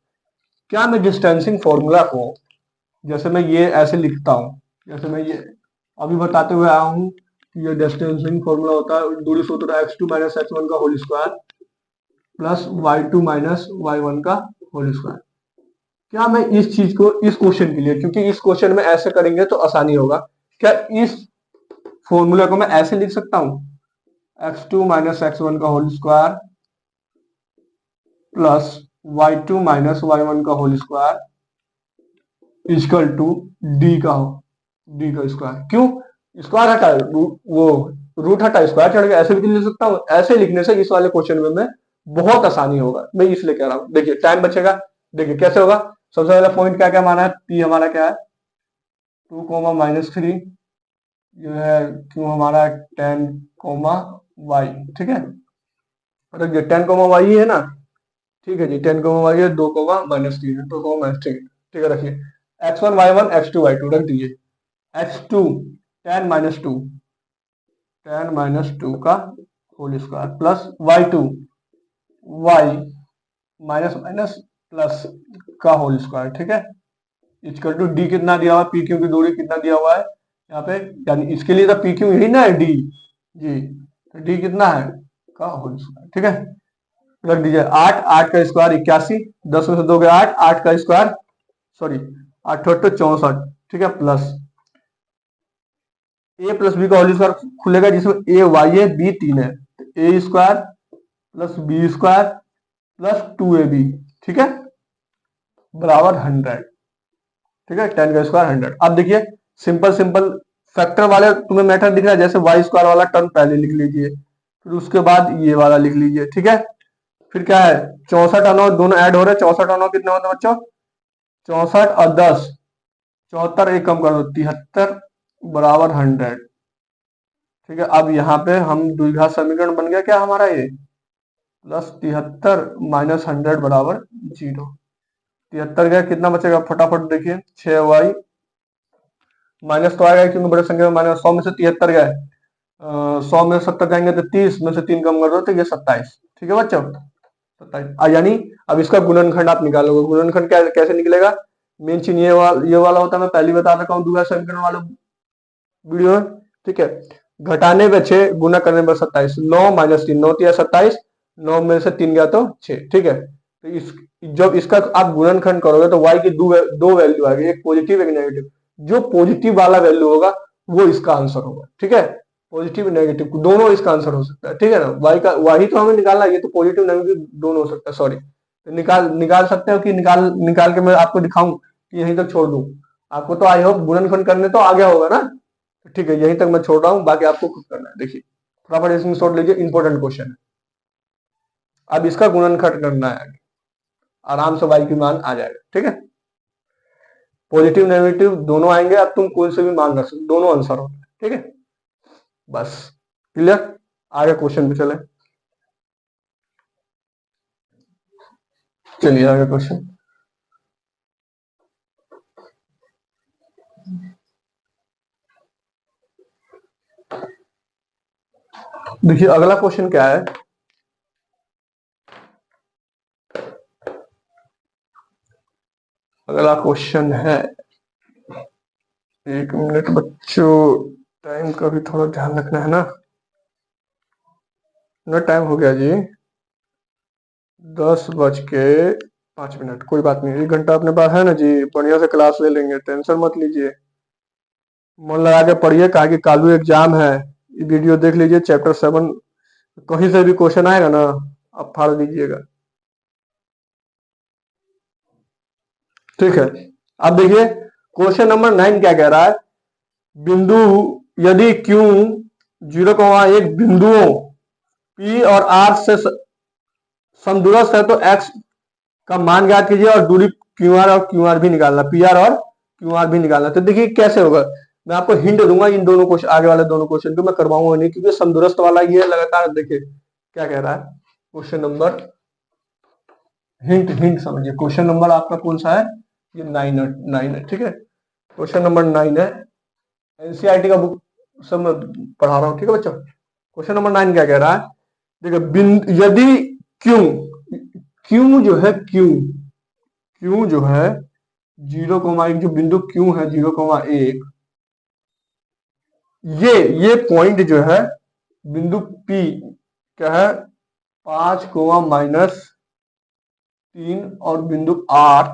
क्या मैं डिस्टेंसिंग फॉर्मूला को, जैसे मैं ये ऐसे लिखता हूँ, जैसे मैं ये अभी बताते हुए आया हूँ कि ये डिस्टेंसिंग फॉर्मूला होता है दूरी सूत्र x2 - x1 का whole square plus y2 - y1 का होल स्क्वायर। क्या मैं इस चीज को इस क्वेश्चन के लिए, क्योंकि इस क्वेश्चन में ऐसे करेंगे तो आसानी होगा, क्या इस फॉर्मूला को मैं ऐसे लिख सकता हूँ x2 - x1 का whole square plus y2 - y1 का whole square equal to D का स्क्वायर। क्यों, स्क्वायर हटा वो रूट हटा स्क्वायर चढ़ गया, ऐसे भी लिख सकता हूँ। ऐसे लिखने से इस वाले क्वेश्चन में मैं बहुत आसानी होगा, मैं इसलिए कह रहा हूँ। देखिए टाइम बचेगा, देखिए कैसे होगा। सबसे पहले पॉइंट क्या क्या माना है, पी हमारा क्या है 2, -3, जो है क्यू हमारा 10, y। ठीक है, और ये 10, y है ना, ठीक है जी 10, y है, 2, -3 है, 2, -3। ठीक है, रखिए x1 y1 x2 y2 रख दीजिए। x2 10 - 2 का whole square plus y2 y minus minus plus का होल स्क्वायर। ठीक है, इक्वल टू डी कितना दिया हुआ है, पी क्यू की दूरी कितना दिया हुआ है यहाँ पे, यानी इसके लिए तो पी क्यू यही ना है डी जी, तो डी कितना है का होल स्क्वायर। ठीक है, रख दीजिए 8, 8 का स्क्वायर 81, 10 में से 2 गया 8, 8 का स्क्वायर सॉरी 8 8 64। ठीक है, प्लस ए प्लस बी का होल स्क्वायर खुलेगा जिसमें ए वाई है बी 3 है, तो A square plus B square plus 2ab। ठीक है, बराबर 100। ठीक है, 10 का स्क्वायर 100। अब देखिए सिंपल सिंपल फैक्टर वाले तुम्हें मेथड दिख रहा है, जैसे वाई स्क्वायर वाला टर्म पहले लिख लीजिए, फिर उसके बाद ये वाला लिख लीजिए। ठीक है, फिर क्या है 64 और 9 दोनों ऐड हो रहे हैं, 64 और 9 कितने होते हैं बच्चों, 64 और 10 74, एक कम कर दो 73 बराबर 100। ठीक है, अब यहाँ पे हम द्विघात समीकरण बन गया क्या हमारा ये, प्लस 73 माइनस 100 बराबर 0। 73 गया, कितना बचेगा फटाफट देखिए 6y माइनस तो आएगा क्योंकि बड़े संख्या में माइनस, 100 में से 73 गए, 100 में 70 जाएंगे तो 30 में से 3 कम कर दो तो ये 27। ठीक है बच्चों, 27 यानी अब इसका गुणनखंड आप निकालोगे। गुणनखंड कैसे निकलेगा, मेन चीज ये वाला होता है, मैं पहले बता रखा हूँ द्विघात समीकरण वाला वीडियो है। ठीक है, घटाने पे 6, गुना करने पर 27, 9 - 3 9 या 27, 9 में से 3 गया तो 6। ठीक है, तो इस जब इसका आप गुणनखंड करोगे तो y की दो वैल्यू आएगी, एक पॉजिटिव एक नेगेटिव। जो पॉजिटिव वाला वैल्यू होगा वो इसका आंसर होगा। ठीक है, पॉजिटिव नेगेटिव दोनों इसका आंसर हो सकता है। ठीक है ना, y तो हमें निकालना है, ये तो पॉजिटिव नेगेटिव दोनों हो सकता है। सॉरी, तो निकाल सकते हो कि निकाल के मैं आपको दिखाऊं कि यहीं तक छोड़ दूं। आपको तो आई होप गुणनखंड करने तो आ गया होगा ना। ठीक है, यहीं तक मैं छोड़ रहा हूँ, बाकी आपको खुद करना है। देखिए फटाफट स्क्रीनशॉट लीजिए, इंपॉर्टेंट क्वेश्चन है। अब इसका गुणनखंड करना है, आराम से y की मान आ जाएगा। ठीक है, पॉजिटिव नेगेटिव दोनों आएंगे, अब तुम कोई से भी मान रख सकते, दोनों आंसर होता है। ठीक है, बस क्लियर। आगे क्वेश्चन पे चले, चलिए आगे क्वेश्चन। देखिए अगला क्वेश्चन क्या है, अगला क्वेश्चन है, एक मिनट बच्चों, टाइम का भी थोड़ा ध्यान रखना है ना। ना टाइम हो गया जी, 10:05, कोई बात नहीं, 1 घंटा अपने पास है ना जी, बढ़िया से क्लास ले लेंगे, टेंशन मत लीजिए, मन लगा के पढ़िए, कहा कि कालू एग्जाम है। ये वीडियो देख लीजिए, चैप्टर 7 कहीं से भी क्वेश्चन आएगा ना, आप फाड़ दीजिएगा, ठीक है। अब देखिए क्वेश्चन नंबर 9 क्या कह रहा है, बिंदु यदि क्यू 0,1 बिंदुओं पी और आर से समदूरस्थ है तो एक्स का मान ज्ञात कीजिए और दूरी क्यू आर और क्यू आर भी निकालना, पी आर और क्यू आर भी निकालना। तो देखिए कैसे होगा, मैं आपको हिंट दूंगा इन दोनों क्वेश्चन, आगे वाले दोनों क्वेश्चन को मैं करवाऊंगा नहीं, क्योंकि समदूरस्थ वाला ये लगातार देखिए क्या कह रहा है। क्वेश्चन नंबर, हिंट हिंट समझिए, क्वेश्चन नंबर आपका कौन सा है, ये 9 है, ठीक है। क्वेश्चन नंबर 9 है, एनसीईआरटी का बुक सब मैं पढ़ा रहा हूँ, ठीक है बच्चों। क्वेश्चन नंबर 9 क्या कह रहा है, देखिए यदि क्यू, क्यू जो है, क्यू जो है 0,1, जो बिंदु क्यू है 0,1, ये पॉइंट जो है बिंदु पी क्या है 5,-3 और बिंदु आर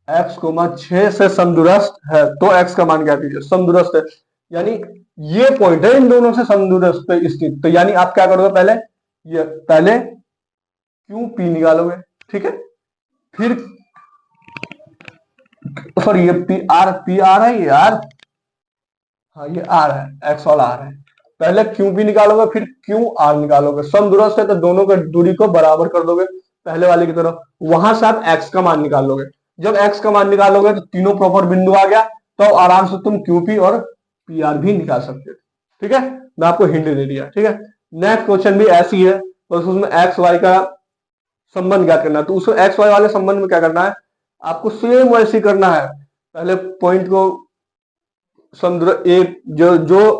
x,6 से समदूरस्थ है, तो x का मान क्या कीजिए, समदूरस्थ है, यानी ये पॉइंट है इन दोनों से समदूरस्थ स्थित, तो यानी आप क्या करोगे, पहले ये पहले क्यू पी निकालोगे, ठीक है, फिर सॉरी ये पी आर है, ये आर, हाँ ये आर है, एक्स और आर है, पहले क्यू पी निकालोगे फिर क्यू आर निकालोगे, समदूरस्थ है तो दोनों के दूरी को बराबर कर दोगे पहले वाले की तरफ, वहां से आप एक्स का मान निकाल लोगे, जब एक्स का मान निकालोगे तो तीनों प्रॉपर बिंदु आ गया, तो आराम से तुम क्यू पी और पी आर भी निकाल सकते हो, ठीक है। मैं आपको हिंट दे दिया, ठीक है। नेक्स्ट क्वेश्चन भी ऐसी है, बस उसमें एक्स वाई का संबंध ज्ञात करना है, तो उसको एक्स वाई वाले संबंध में क्या करना है, आपको सेम वैसे ही करना है, पहले पॉइंट को समदूर एक जो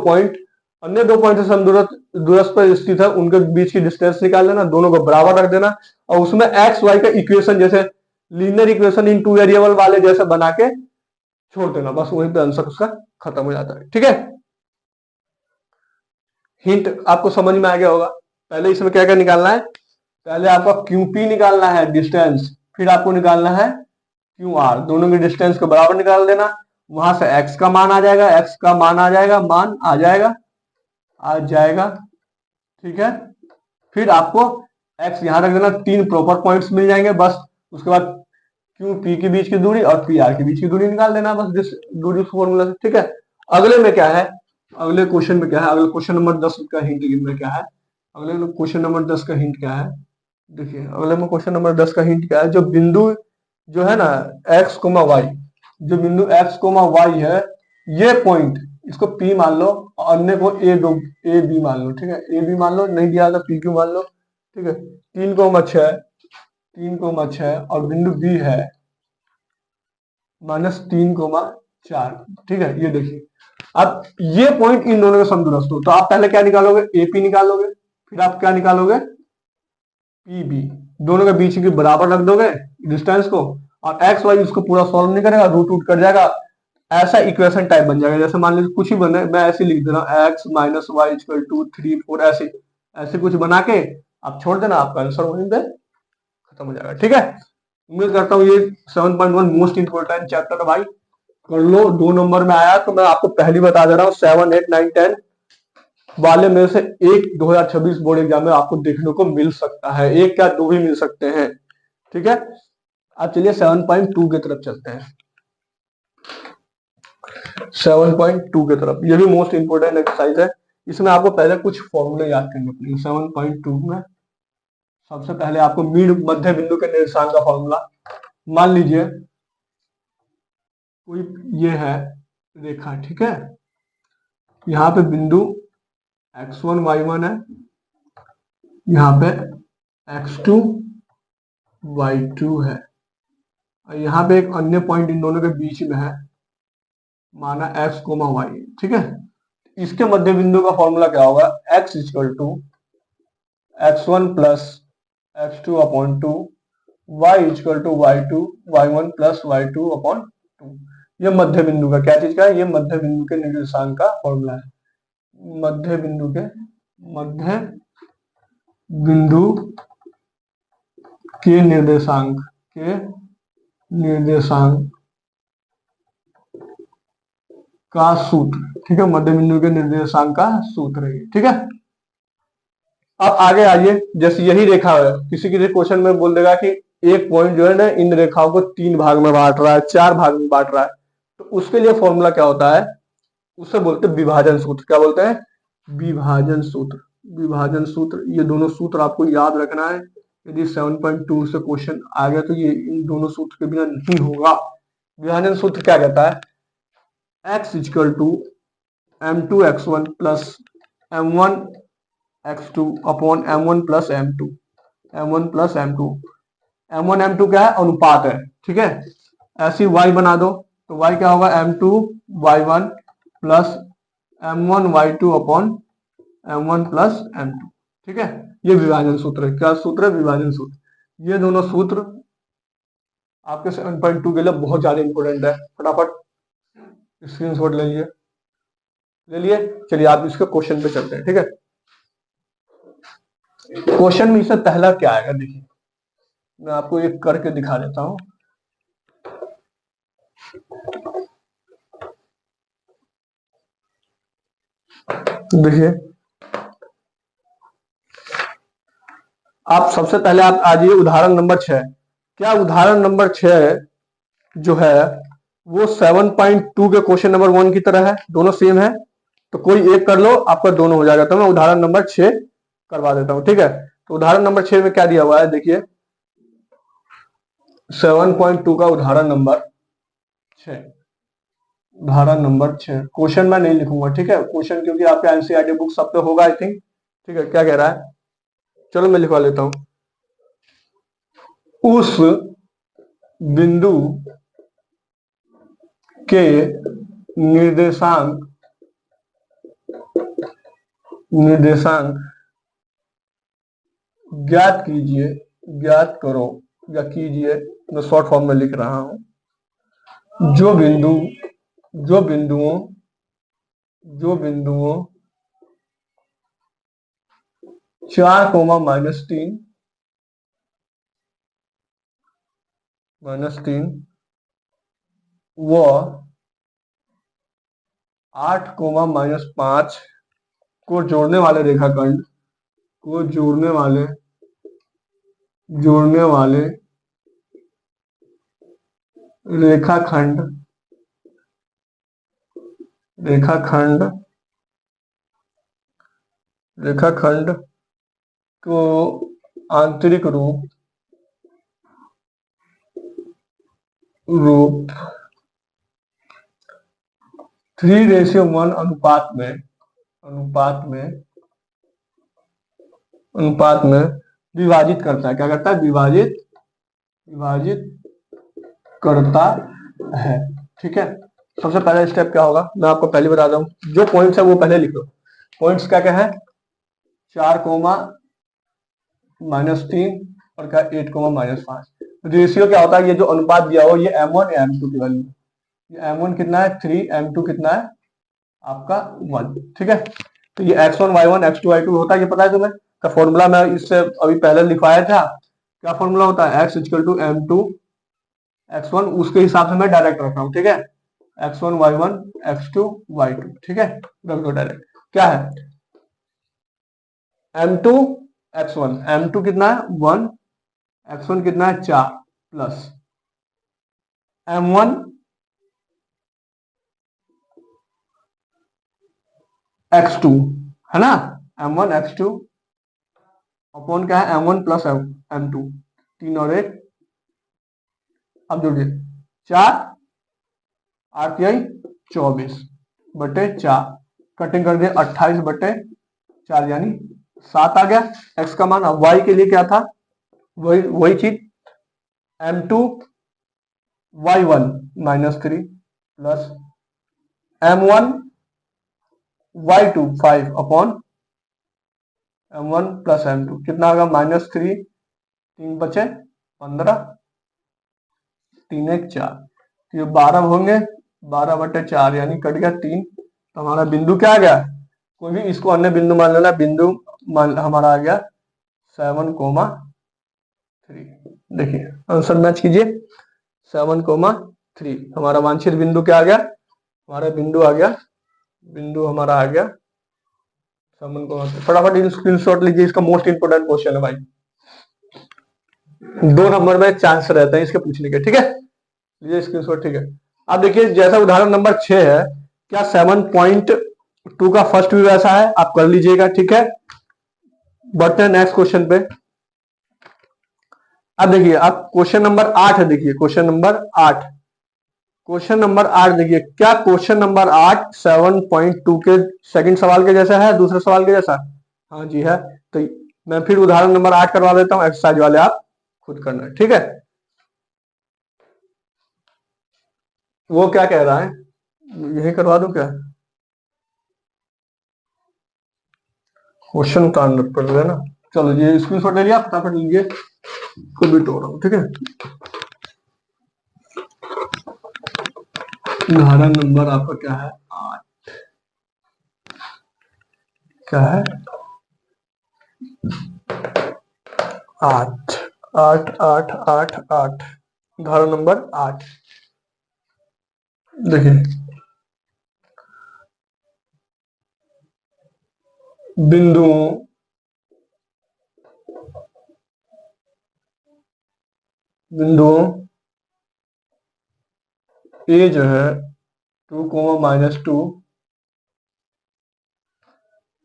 पॉइंट अन्य दो पॉइंट से समदूरस्थ पर स्थित है उनके बीच की डिस्टेंस निकाल लेना, दोनों को बराबर रख देना, और उसमें एक्स वाई का इक्वेशन जैसे linear equation in two variable वाले जैसे बना के छोड़ देना, बस वहीं पे आंसर उसका खत्म हो जाता है, ठीक है। हिंट आपको समझ में आ गया होगा। पहले इसमें क्या क्या निकालना है, पहले आपका क्यूपी निकालना है डिस्टेंस, फिर आपको निकालना है क्यू आर, दोनों के डिस्टेंस को बराबर निकाल देना, वहां से एक्स का मान आ जाएगा, एक्स का मान आ जाएगा, मान आ जाएगा, ठीक है। फिर आपको एक्स यहां रख देना, 3 प्रॉपर पॉइंट्स मिल जाएंगे, बस उसके बाद क्यू पी के बीच की दूरी और पी आर के बीच की दूरी निकाल देना, बस दूरी फॉर्मूला से, ठीक है। अगले में क्या है, अगले क्वेश्चन में क्या है, अगले क्वेश्चन नंबर 10 का हिंट में क्या है, अगले क्वेश्चन नंबर 10 का हिंट क्या है, देखिए अगले में क्वेश्चन नंबर 10 का हिंट क्या है, जो बिंदु जो है ना एक्स कोमा वाई, जो बिंदु एक्स कोमा वाई है, ये पॉइंट इसको पी मान लो और अन्य को ए बी मान लो, ठीक है, ए बी मान लो, नहीं दिया तो पी क्यू मान लो, ठीक है। 3,6, 3,6 और बिंदु बी है -3,4, ठीक है। ये देखिए अब ये पॉइंट इन दोनों के समदूरस्थ हो, तो आप पहले क्या निकालोगे, एपी निकालोगे, फिर आप क्या निकालोगे, पीबी, दोनों के बीच की बराबर रख दोगे डिस्टेंस को, और एक्स वाई उसको पूरा सॉल्व नहीं करेगा, रूट रूट कट जाएगा, ऐसा इक्वेशन टाइप बन जाएगा, जैसे मान लीजिए कुछ ही बने, मैं ऐसे लिख दे रहा हूँ x minus y equal to 3 4, ऐसे ऐसे कुछ बना के आप छोड़ देना, आपका आंसर वहीं पे खत्म हो जाएगा, ठीक है। उम्मीद करता हूँ ये 7.1 मोस्ट इंपोर्टेंट चैप्टर है भाई, कर लो। 2 नंबर में आया तो मैं आपको पहली बता दे रहा हूँ, 7 8 9 10 वाले में से एक 2026 बोर्ड एग्जाम में आपको देखने को मिल सकता है, एक या दो भी मिल सकते हैं, ठीक है। अब चलिए 7.2 की तरफ चलते हैं, 7.2 की तरफ, ये भी मोस्ट इंपोर्टेंट एक्सरसाइज है, इसमें आपको पहले कुछ फॉर्मूले याद करने पड़ेंगे। 7.2 में सबसे पहले आपको मध्य बिंदु के निर्देशांक का फॉर्मूला, मान लीजिए कोई ये है रेखा, ठीक है, यहाँ पे बिंदु x1 y1 है, यहाँ पे x2 y2 है, और यहाँ पे एक अन्य पॉइंट इन दोनों के बीच में है, माना x, y, ठीक है। इसके मध्य बिंदु का फॉर्मूला क्या होगा, x equal to x1 plus x2 upon 2, y equal to y1 plus y2 upon 2। ये मध्य बिंदु का क्या चीज का है, ये मध्य बिंदु के निर्देशांक का फॉर्मूला है। मध्य बिंदु के निर्देशांक का सूत्र, ठीक है, मध्य बिंदु के निर्देशांक का सूत्र है, ठीक है। अब आगे आइए, जैसे यही रेखा है, किसी किसी क्वेश्चन में बोल देगा कि एक पॉइंट जो है ना इन रेखाओं को 3 भाग में बांट रहा है, 4 भाग में बांट रहा है, तो उसके लिए फॉर्मूला क्या होता है, उसे बोलते हैं विभाजन सूत्र। क्या बोलते हैं, विभाजन सूत्र। विभाजन सूत्र, ये दोनों सूत्र आपको याद रखना है। यदि 7.2 से क्वेश्चन आ गया तो ये इन दोनों सूत्र के बिना नहीं होगा। विभाजन सूत्र क्या कहता है, x equal to m2 x1 plus m1 x2 upon m1 plus m2। m1 plus m2, m1 m2 क्या है, अनुपात है, ठीक है। ऐसी y बना दो तो y क्या होगा, m2 y1 plus m1 y2 upon m1 plus m2, ठीक है। ये विभाजन सूत्र है। क्या सूत्र है, विभाजन सूत्र। ये दोनों सूत्र आपके 7.2 के लिए बहुत ज्यादा इंपॉर्टेंट है। फटाफट स्क्रीनशॉट ले लिए। चलिए आप इसके क्वेश्चन पे चलते हैं, ठीक है। क्वेश्चन में इससे पहला क्या आएगा, देखिए मैं आपको एक करके दिखा देता हूं। देखिए आप सबसे पहले आप आजिए उदाहरण नंबर 6। क्या उदाहरण नंबर 6 जो है वो 7.2 के क्वेश्चन नंबर 1 की तरह है, दोनों सेम है, तो कोई एक कर लो, आपका दोनों हो जाएगा। तो मैं उदाहरण नंबर 6 करवा देता हूं, ठीक है। तो उदाहरण नंबर 6 में क्या दिया हुआ है, देखिए 7.2 का उदाहरण नंबर 6। उदाहरण नंबर 6 क्वेश्चन मैं नहीं लिखूंगा, ठीक है, क्वेश्चन क्योंकि आपके एनसीईआरटी बुक सब पे होगा आई थिंक, ठीक है। क्या कह रहा है, चलो मैं लिखवा लेता हूं। उस बिंदु के निर्देशांक ज्ञात करो या कीजिए, मैं शॉर्ट फॉर्म में लिख रहा हूं। जो बिंदुओं 4 -3 व 8 -5 को जोड़ने वाले रेखाखंड रेखाखंड को आंतरिक रूप 3:1 अनुपात में विभाजित करता है। क्या करता है, विभाजित करता है, ठीक है। सबसे पहला स्टेप क्या होगा, मैं आपको पहले बता दूं, जो पॉइंट्स है वो पहले लिख लो। पॉइंट्स क्या क्या है, 4 -3 और क्या 8 -5। रेशियो क्या होता है, ये जो अनुपात दिया हो ये m1 या m2 की वैल्यू, ये m1 कितना है 3, m2 कितना है आपका 1, ठीक है। तो ये x1 y1 x2 y2 होता है, ये पता है तुम्हें। का फॉर्मूला मैं इससे अभी पहले लिखवाया था। क्या फॉर्मूला होता है, x equal to m2 x1, उसके हिसाब से मैं डायरेक्ट रख रहा हूं, ठीक है। x1 y1 x2 y2, ठीक है, रख दो डायरेक्ट। क्या है m2 x1, m2 कितना है 1, x1 कितना है 4 प्लस m1 x2 है ना, m1 x2 अपॉन क्या है m1 प्लस m2, 3 और 1, अब जोड़िए 4 8 24 बटे 4, कटिंग कर दिए 28 बटे 4 यानी 7 आ गया x का मान। अब y के लिए क्या था, वही चीज m2 y1 -3 plus m1 y2 5 upon m1 plus m2 कितना होगा -3, 3 बचे 15, 3 1 4, तो ये 12 होंगे, 12/4 यानी कट गया 3, तो हमारा बिंदु क्या आ गया, कोई भी इसको अन्य बिंदु मान लेना, बिंदु हमारा आ गया 7,3। देखिए आंसर मैच कीजिए, 7,3 हमारा वांछित बिंदु क्या आ गया, हमारा बिंदु आ गया, बिंदु हमारा आ गया 7,3। फटाफट स्क्रीनशॉट लीजिए, इसका मोस्ट इंपोर्टेंट क्वेश्चन है भाई, 2 नंबर में चांस रहता है इसके पूछने के, ठीक है, लीजिए स्क्रीनशॉट, ठीक है। अब देखिए जैसा उदाहरण नंबर 6 है, क्या 7.2 का फर्स्ट भी वैसा है, आप कर लीजिएगा, ठीक है। बढ़ते हैं नेक्स्ट क्वेश्चन पे। अब देखिए आप क्वेश्चन नंबर 8 है, देखिए क्वेश्चन नंबर 8, क्वेश्चन नंबर 8 देखिए, क्या क्वेश्चन नंबर 8 7.2 के सेकंड सवाल के जैसा है, दूसरे सवाल के जैसा, हाँ जी है। तो मैं फिर उदाहरण नंबर 8 करवा देता हूं, एक्सरसाइज वाले आप खुद करना है, ठीक है। वो क्या कह रहा है, यही करवा दूं क्या, क्वेश्चन का अंदर पड़ गया ना, चलो ये स्क्रीनशॉट ले लिया, फटाफट लीजिए, खुद भी तोड़ रहा हूं, ठीक है। उदाहरण नंबर आपका क्या है, 8, क्या है 8, 8 8 8 8, उदाहरण नंबर 8 देखिए, बिंदुओं बिंदुओं ए जो है 2, -2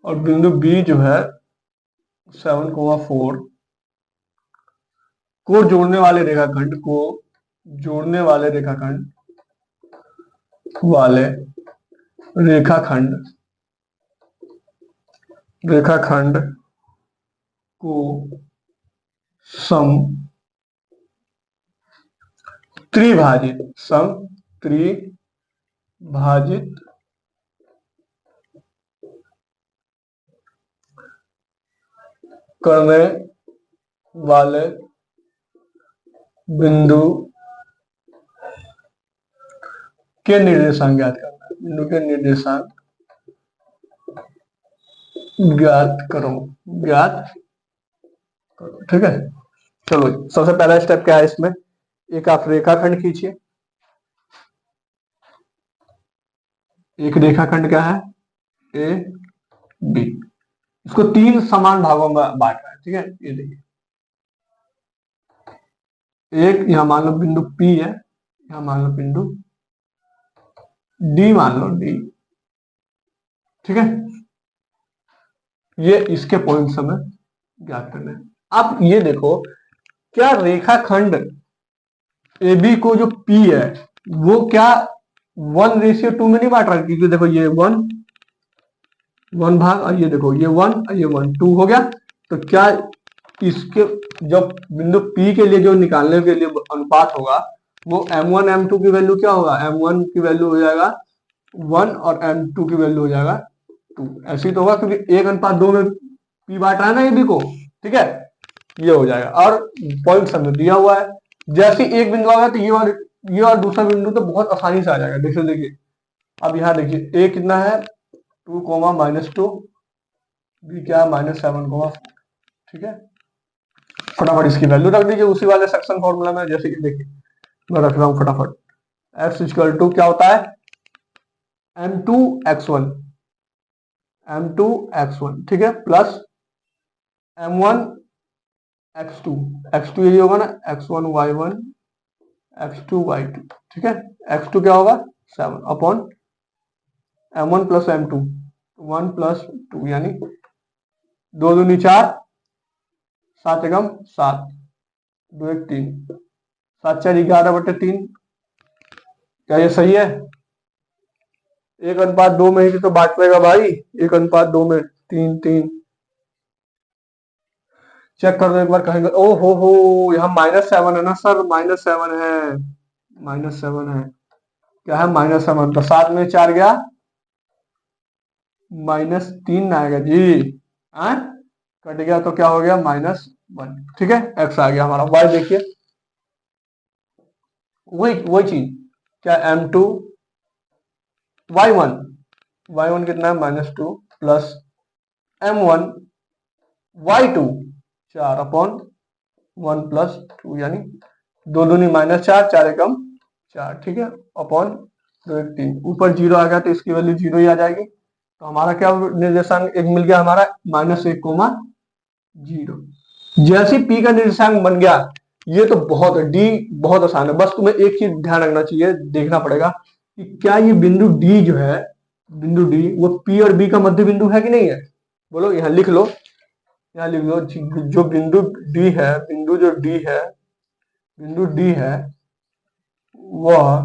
और बिंदु बी जो है 7, 4 को जोड़ने वाले रेखाखंड जोड़ने वाले रेखाखंड वाले रेखाखंड रेखाखंड को सम त्रिभाजित करने वाले बिंदु के निर्देशांक ज्ञात करना है, बिंदु के निर्देशांक ज्ञात करो, ठीक है। चलो सबसे पहला स्टेप क्या है इसमें, एक आप रेखाखंड खींचिए, एक रेखाखंड क्या है ए बी, इसको 3 समान भागों में बांट रहा है, ठीक है। ये देखिए, एक यहां मान लो बिंदु P है, यहां मान लो बिंदु D, मान लो D, ठीक है। ये इसके पॉइंट्स हमें ज्ञात करने हैं। अब ये देखो, क्या रेखाखंड AB को जो P है वो क्या 1:2 में नहीं बांट रहा, क्योंकि देखो ये 1 भाग, और ये देखो ये 1 और ये 1, 2 हो गया। तो क्या इसके जब बिंदु P के लिए जो निकालने के लिए अनुपात होगा, वो M1 M2 की वैल्यू क्या होगा, M1 की वैल्यू हो जाएगा 1 और M2 की वैल्यू हो जाएगा 2, ऐसे ही तो होगा, क्योंकि 1:2 में P बांट रहा है ना AB को, ठीक है। ये हो जाएगा, और पॉइंट हमें दिया हुआ है, जैसे एक बिंदु आ गया तो ये और दूसरा बिंदु तो बहुत आसानी से आ जाएगा। देखिए अब यहाँ देखिए ए कितना है 2, -2, बी क्या -7, ठीक है। फटाफट इसकी वैल्यू रख दीजिए उसी वाले सेक्शन फॉर्मूला में, जैसे कि देखिए मैं रख रहा हूं फटाफट, x = क्या होता है m2x1, ठीक है, प्लस m1x2, यही होगा ना, x1y1 x2y2, ठीक है। x2 क्या होगा 7 अपॉन m1 + m2 1 + 2, यानी 2 दूनी 4, 7 एकम 7, 2 1 3, 7 4 11/3, क्या ये सही है, 1:2 में ही तो बांट लेगा भाई, 1:2 में 3 3, चेक कर दो एक बार, कहेंगे ओ हो यहाँ -7 है ना सर, -7 है, -7 है, क्या है -7, तो 7 में 4 गया -3 आएगा जी। हाँ, कट गया तो क्या हो गया, -1। ठीक है, एक्स आ गया हमारा। वाई देखिए, वही वही चीज, क्या m2 y1, y1 कितना है -2 प्लस m1 y2 4/1 प्लस 2, यानी 2 दूनी -4, 4 एकम 4। ठीक है, अपॉन 2 1 3, ऊपर 0 आ गया तो इसकी वैल्यू 0 ही आ जाएगी। तो हमारा क्या निर्देशांक एक मिल गया हमारा, -1,0। जैसे पी का निर्देशांक बन गया, ये तो बहुत डी बहुत आसान है। बस तुम्हें एक चीज ध्यान रखना चाहिए, देखना पड़ेगा कि क्या ये बिंदु डी जो है, बिंदु डी वो पी और बी का मध्य बिंदु है कि नहीं है। बोलो, यहाँ लिख लो, यहाँ लिख लो, जो बिंदु डी है, बिंदु जो डी है, बिंदु डी है वह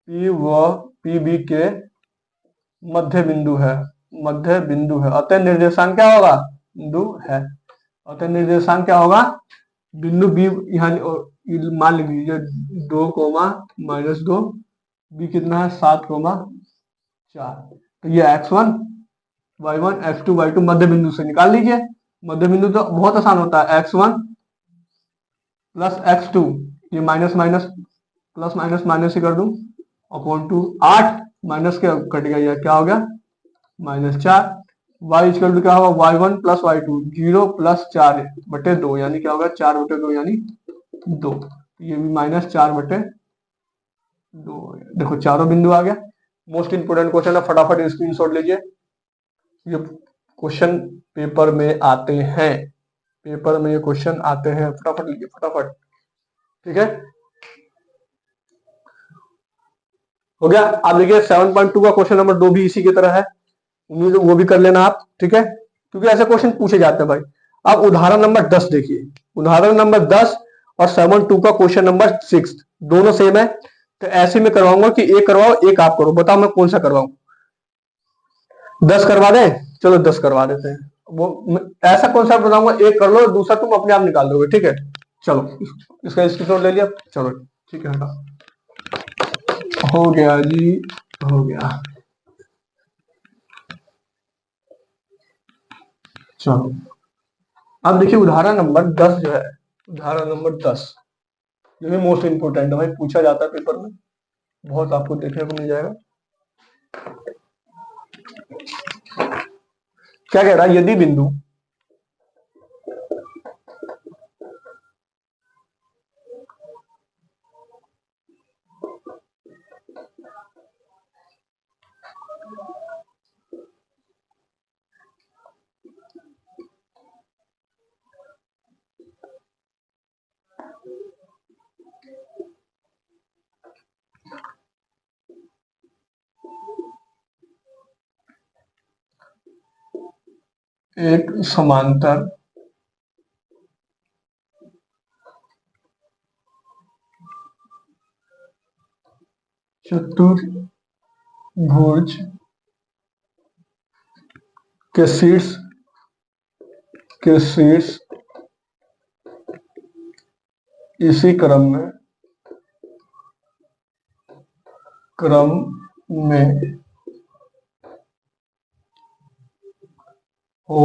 पी व पी बी के मध्य बिंदु है, मध्य बिंदु है। अतः निर्देशांक क्या होगा, बिंदु है। अतः निर्देशांक क्या होगा, बिंदु बी, यहाँ मान लीजिए 2,-2, बी कितना है 7,4। तो ये x1 y1 x2 y2 मध्य बिंदु से निकाल लीजिए। मध्य बिंदु तो बहुत आसान होता है, x1 प्लस x2, ये minus minus plus minus minus ही कर दूं, अपॉन 2, 8 माइनस के कट गया, ये क्या हो गया -4। y इक्वल टू क्या होगा, y1 प्लस y2, 0 प्लस 4/2, यानी क्या होगा 4/2 यानी 2। ये भी -4/2। देखो चारों बिंदु आ गया। मोस्ट इंपोर्टेंट क्वेश्चन है, फटाफट स्क्रीनशॉट लीजिए। ये क्वेश्चन पेपर में आते हैं, पेपर में ये क्वेश्चन आते हैं, फटाफट लीजिए फटाफट। ठीक है, हो गया। आप देखिए 7.2 का क्वेश्चन नंबर 2 भी इसी की तरह है, उम्मीद है वो भी कर लेना आप। ठीक है, क्योंकि ऐसे क्वेश्चन पूछे जाते हैं भाई। अब उदाहरण नंबर 10 देखिए, उदाहरण नंबर 10 और 7.2 का क्वेश्चन नंबर 6 दोनों सेम है। तो ऐसे में करवाऊंगा कि एक करवाओ एक आप करो, बताओ मैं कौन सा करवाऊं। 10 करवा दें, चलो 10 करवा देते हैं। वो ऐसा कौन सा बताऊंगा, एक कर लो, दूसरा तुम अपने आप निकाल दोगे। ठीक है, चलो इसका स्क्रीनशॉट ले लिया, चलो ठीक है, हटा, हो गया जी, हो गया। चलो अब देखिए उदाहरण नंबर 10 जो है, उदाहरण नंबर 10 जो भी मोस्ट इंपोर्टेंट है भाई, पूछा जाता है पेपर में, बहुत आपको देखने को मिल जाएगा। क्या कह रहा है, यदि बिंदु एक समांतर चतुर्भुज के शीर्ष इसी क्रम में हो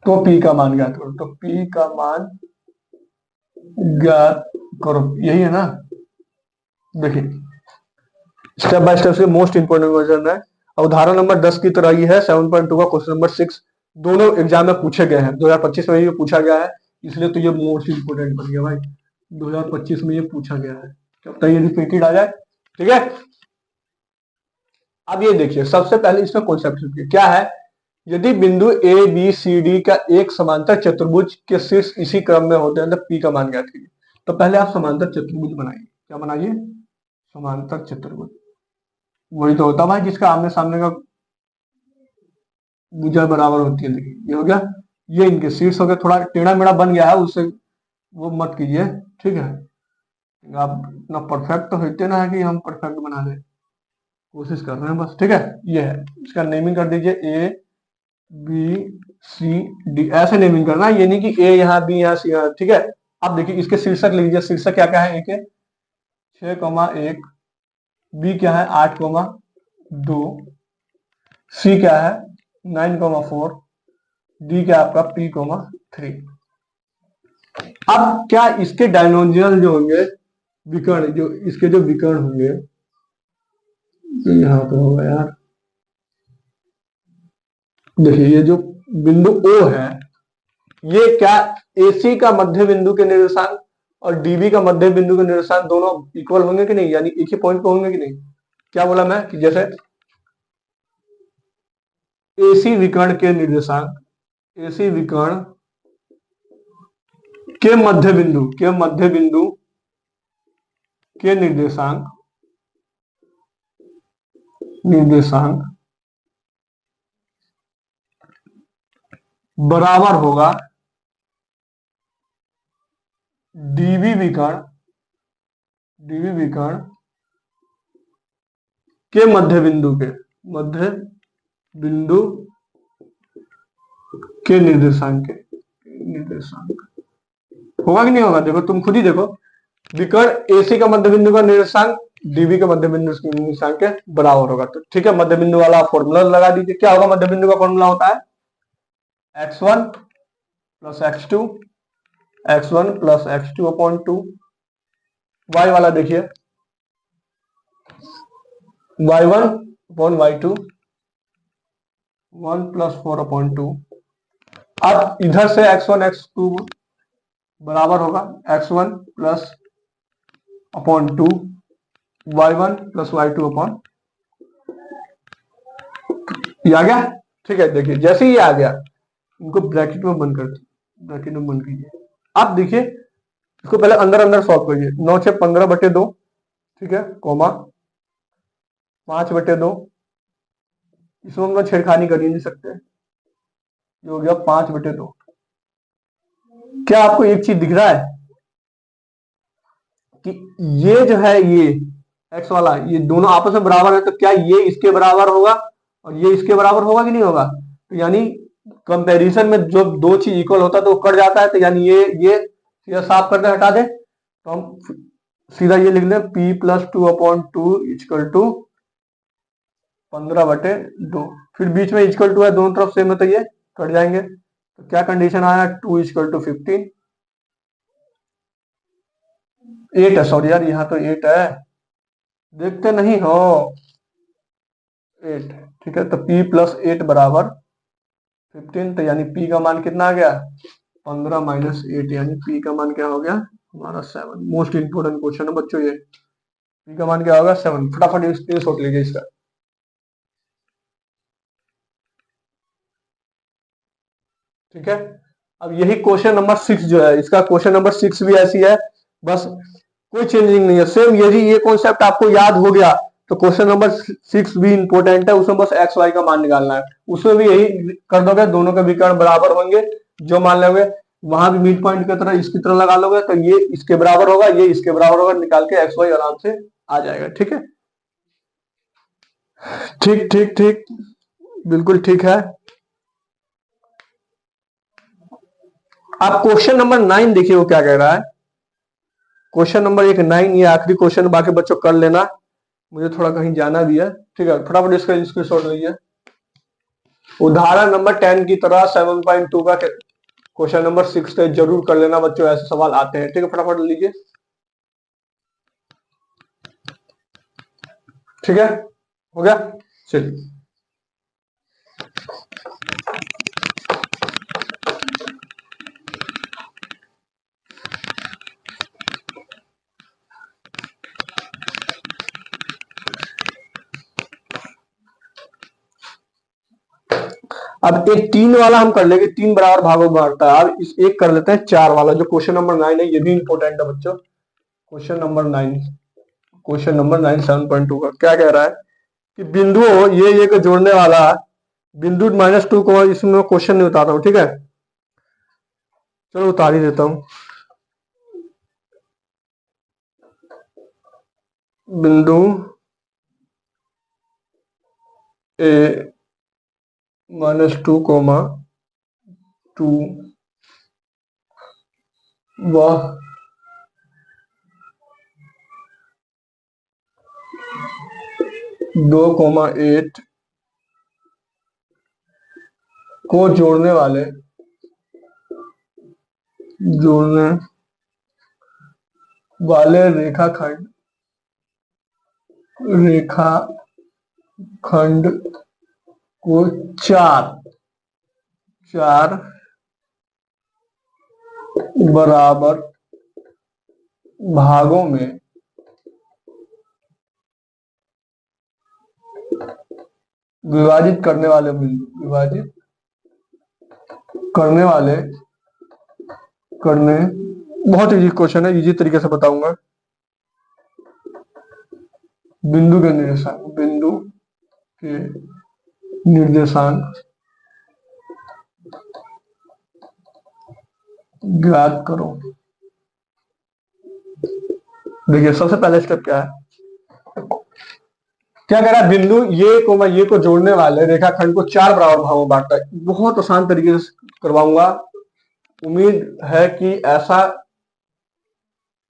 तो पी का मान ज्ञात करो। तो पी का मान ज्ञात करो, यही है ना। देखिए स्टेप बाय स्टेप से मोस्ट इंपोर्टेंट क्वेश्चन है। उदाहरण नंबर 10 की तरह ही है 7.2 का क्वेश्चन नंबर 6, दोनों एग्जाम में पूछे गए हैं। 2025 में ये पूछा गया है, इसलिए तो ये मोस्ट इंपोर्टेंट बन गया भाई। 2025 में ये पूछा गया है, जब तक ये रिपीटेड आ जाए। ठीक है, अब ये देखिए सबसे पहले इसमें कॉन्सेप्ट क्या है, यदि बिंदु ए बी सी डी का एक समांतर चतुर्भुज के शीर्ष इसी क्रम में होते हैं तो पी का मान ज्ञात कीजिए। तो पहले आप समांतर चतुर्भुज बनाइए। क्या बनाइए, समांतर चतुर्भुज। वही तो होता है भाई जिसका आमने सामने का भुजा बराबर होती है। देखिए ये हो गया, ये इनके शीर्ष हो गया, थोड़ा टेढ़ा मेढ़ा बन गया है, उससे वो मत कीजिए। ठीक है, आप इतना परफेक्ट तो होते ना है कि हम परफेक्ट बना दें, कोशिश कर रहे हैं बस। ठीक है, ये है, इसका नेमिंग कर दीजिए ए बी सी डी, ऐसे नेमिंग करना, ये नहीं कि ए यहाँ बी यहाँ सी यहाँ। ठीक है, अब देखिए इसके शीर्षक लिख लीजिए। शीर्षक क्या क्या है, एक है 6,1, बी क्या है 8,2, सी क्या है 9,4, डी क्या आपका P,3। अब क्या इसके डायनोमियल जो होंगे विकर्ण, जो इसके जो विकर्ण होंगे, तो यहाँ पे होगा यार, देखिए ये जो बिंदु O है, ये क्या AC का मध्य बिंदु के निर्देशांक और DB का मध्य बिंदु के निर्देशांक दोनों इक्वल होंगे कि नहीं, यानी एक ही पॉइंट पे होंगे कि नहीं। क्या बोला मैं कि जैसे AC विकर्ण के निर्देशांक, AC विकर्ण के मध्य बिंदु के निर्देशांक बराबर होगा डीबी विकर्ण के मध्य बिंदु के निर्देशांक होगा कि नहीं होगा। देखो तुम खुद ही देखो, विकर्ण AC का मध्य बिंदु का निर्देशांक DB का मध्य बिंदु के निर्देशांक के बराबर होगा। तो ठीक है, मध्य बिंदु वाला फॉर्मूला लगा दीजिए। क्या होगा, मध्य बिंदु का फॉर्मूला होता है x1 plus x2 upon 2। y वाला देखिए y1 upon y2 1 plus 4 upon 2। अब इधर से x1 x2 बराबर होगा x1 plus upon 2 y1 plus y2 upon, ये आ गया। ठीक है, देखिए जैसे ही ये आ गया, इनको ब्रैकेट में बंद कीजिए। अब देखिए इसको पहले अंदर अंदर सॉल्व करिए। 9 6 15/2, ठीक है, कोमा 5/2, इसमें हम लोग छेड़खानी कर ही नहीं सकते, ये हो गया 5/2। क्या आपको एक चीज दिख रहा है कि ये जो है, ये x वाला, ये दोनों आपस में बराबर है, तो क्या ये इसके बराबर होगा और ये इसके बराबर होगा कि नहीं होगा। तो यानी कंपैरिजन में जो दो चीज इक्वल होता है तो वो कट जाता है, तो यानी ये सीधा साफ कर दे, हटा दे, तो हम सीधा ये लिख लें P plus 2 upon 2 equal to 15/2। फिर बीच में इक्वल टू है, दोनों तरफ सेम है, तो ये कट जाएंगे। तो क्या कंडीशन आया, 2 इक्वल टू 15, 8 है, सॉरी यार यहाँ तो 8 है, देखते नहीं हो, 8। ठीक है, तो P प्लस 8 बराबर 15, तो यानी P का मान कितना आ गया, 15 माइनस 8, यानी P का मान क्या हो गया हमारा 7। मोस्ट इंपोर्टेंट क्वेश्चन है बच्चों ये, P का मान क्या होगा 7। फटाफट स्क्रीनशॉट लीजिए इसका। ठीक है, अब यही क्वेश्चन नंबर 6 जो है, इसका क्वेश्चन नंबर 6 भी ऐसी है, बस कोई चेंजिंग नहीं है, सेम यदि ये कॉन्सेप्ट आपको याद हो गया तो क्वेश्चन नंबर 6 भी इंपॉर्टेंट है, उसमें बस एक्स वाई का मान निकालना है। उसमें भी यही कर दोगे, दोनों के विकर्ण बराबर होंगे, जो मान लोगे वहां भी मिड पॉइंट की तरह इसकी तरह लगा लोगे, तो ये इसके बराबर होगा, ये इसके बराबर होगा, निकाल के एक्स वाई आराम से आ जाएगा। ठीक है, ठीक ठीक ठीक, बिल्कुल ठीक है। आप क्वेश्चन नंबर 9 देखिए वो क्या कह रहा है। क्वेश्चन नंबर 9, ये आखिरी क्वेश्चन, बाकी बच्चों कर लेना, मुझे थोड़ा कहीं जाना भी है। ठीक है, फटाफट इसका स्क्रीनशॉट लीजिए। उदाहरण नंबर 10 की तरह 7.2 का क्वेश्चन नंबर 6 से जरूर कर लेना बच्चों, ऐसे सवाल आते हैं। ठीक है, फटाफट लीजिए। ठीक है, हो गया, चलिए। अब एक 3 वाला हम कर लेंगे, 3 बराबर भागों में बांटता है। अब इस एक कर लेते हैं 4 वाला, जो क्वेश्चन नंबर 9 है, ये भी इंपॉर्टेंट है बच्चों। क्वेश्चन नंबर 9 7.2 का क्या कह रहा है कि बिंदु ये को जोड़ने वाला बिंदु -2 को, इसमें क्वेश्चन नहीं उतारता हूँ, ठीक है, चलो उतार ही देता हूं। बिंदु A -2, 2 वह दो 8 को जोड़ने वाले रेखाखंड को चार बराबर भागों में विभाजित करने बहुत इजी क्वेश्चन है, इजी तरीके से बताऊंगा। बिंदु के निर्देशांक ज्ञात करो। देखिए सबसे पहले स्टेप क्या है, क्या कह रहा है, बिंदु ये को जोड़ने वाले रेखाखंड को 4 बराबर भागों में बांटता है। बहुत आसान तरीके से करवाऊंगा, उम्मीद है कि ऐसा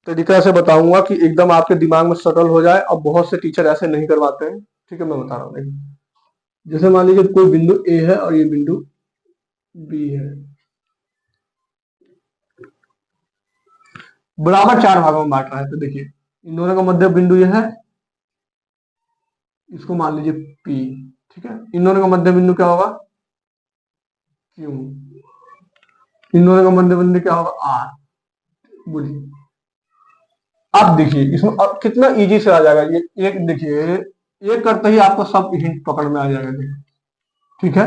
तरीका से बताऊंगा कि एकदम आपके दिमाग में सेटल हो जाए। अब बहुत से टीचर ऐसे नहीं करवाते हैं, ठीक है, मैं बता रहा हूँ। जैसे मान लीजिए कोई बिंदु ए है और ये बिंदु बी है, बराबर 4 भागों में बांट रहा है। तो देखिए इन दोनों का मध्य बिंदु यह है, इसको मान लीजिए P, ठीक है। इन दोनों का मध्य बिंदु क्या होगा, Q। इन दोनों का मध्य बिंदु क्या होगा, R। बोलिए अब देखिए इसमें अब कितना इजी से आ जाएगा ये। एक देखिए ये करते ही आपको सब हिंट पकड़ में आ जाएगा, ठीक है।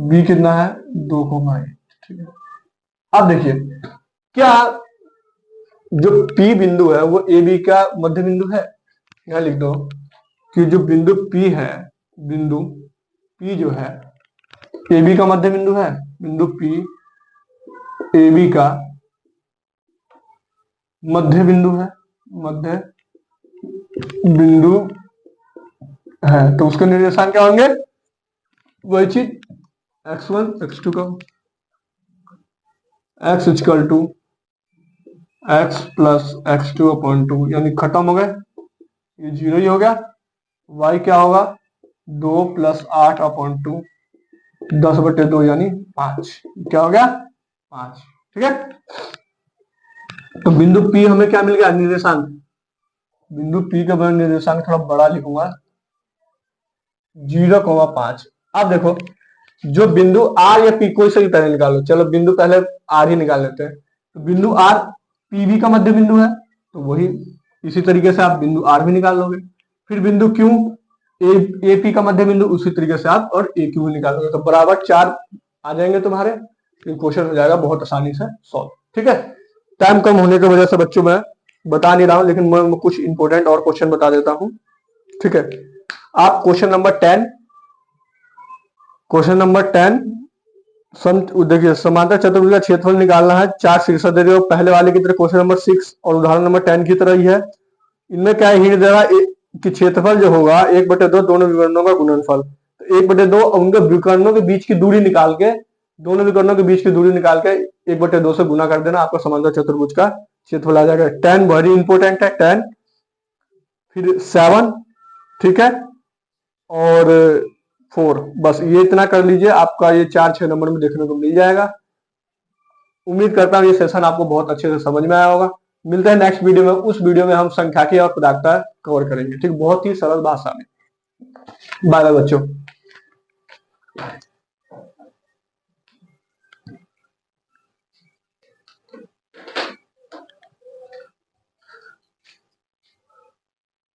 B कितना है, 2,8, ठीक है। अब देखिए क्या जो P बिंदु है वो AB का मध्य बिंदु है, यहां लिख दो कि जो बिंदु P है, बिंदु P जो है AB का मध्य बिंदु है। बिंदु P AB का मध्य बिंदु है, तो उसके निर्देशांक क्या होंगे, वही चीज x1 x2 का x equal to x plus x2 upon 2, यानी खत्म हो गए, ये 0 ही हो गया। y क्या होगा, 2 प्लस 8 अपॉन 2, 10/2 यानी 5, क्या हो गया 5, ठीक है। तो बिंदु P हमें क्या मिल गया, निर्देशांक। बिंदु P का निर्देशांक थोड़ा बड़ा लिखूंगा, 0,5। अब देखो जो बिंदु R या P कोई से भी पहले निकालो, चलो बिंदु पहले R ही निकाल लेते हैं। तो बिंदु R PB का मध्य बिंदु है, तो वही इसी तरीके से आप बिंदु R भी निकाल लोगे। फिर बिंदु Q AP का मध्य बिंदु, उसी तरीके से आप और AQ निकाल लोगे। तो बराबर 4 आ जाएंगे तुम्हारे, क्वेश्चन हो जाएगा बहुत आसानी से सॉल्व, ठीक है। टाइम कम होने की वजह से बच्चों मैं बता नहीं रहा हूं, लेकिन मैं कुछ इंपॉर्टेंट और क्वेश्चन बता देता हूं, ठीक है। आप क्वेश्चन नंबर 10 देखिए समांतर चतुर्भुज का क्षेत्रफल निकालना है। 4 शीर्षक दे रहे हो, पहले वाले की तरह क्वेश्चन नंबर 6 और उदाहरण नंबर 10 की तरह ही है। इनमें क्या हिंट दे रहा है कि क्षेत्रफल जो होगा 1/2 दोनों विकर्णों का गुणनफल। तो 1/2 उनके विकर्णों के बीच की दूरी निकाल के, दोनों विकर्णों के बीच की दूरी निकाल के 1/2 से गुना कर देना, आपका समांतर चतुर्भुज का क्षेत्रफल आ जाएगा। 10 वेरी इंपॉर्टेंट है, 10। फिर 7, ठीक है, और 4, बस ये इतना कर लीजिए, आपका ये 4-6 नंबर में देखने को मिल जाएगा। उम्मीद करता हूँ ये सेशन आपको बहुत अच्छे से समझ में आया होगा। मिलते हैं नेक्स्ट वीडियो में, उस वीडियो में हम सांख्यिकी और पदार्थता कवर करेंगे, ठीक, बहुत ही सरल भाषा में। बाय बाय बच्चों।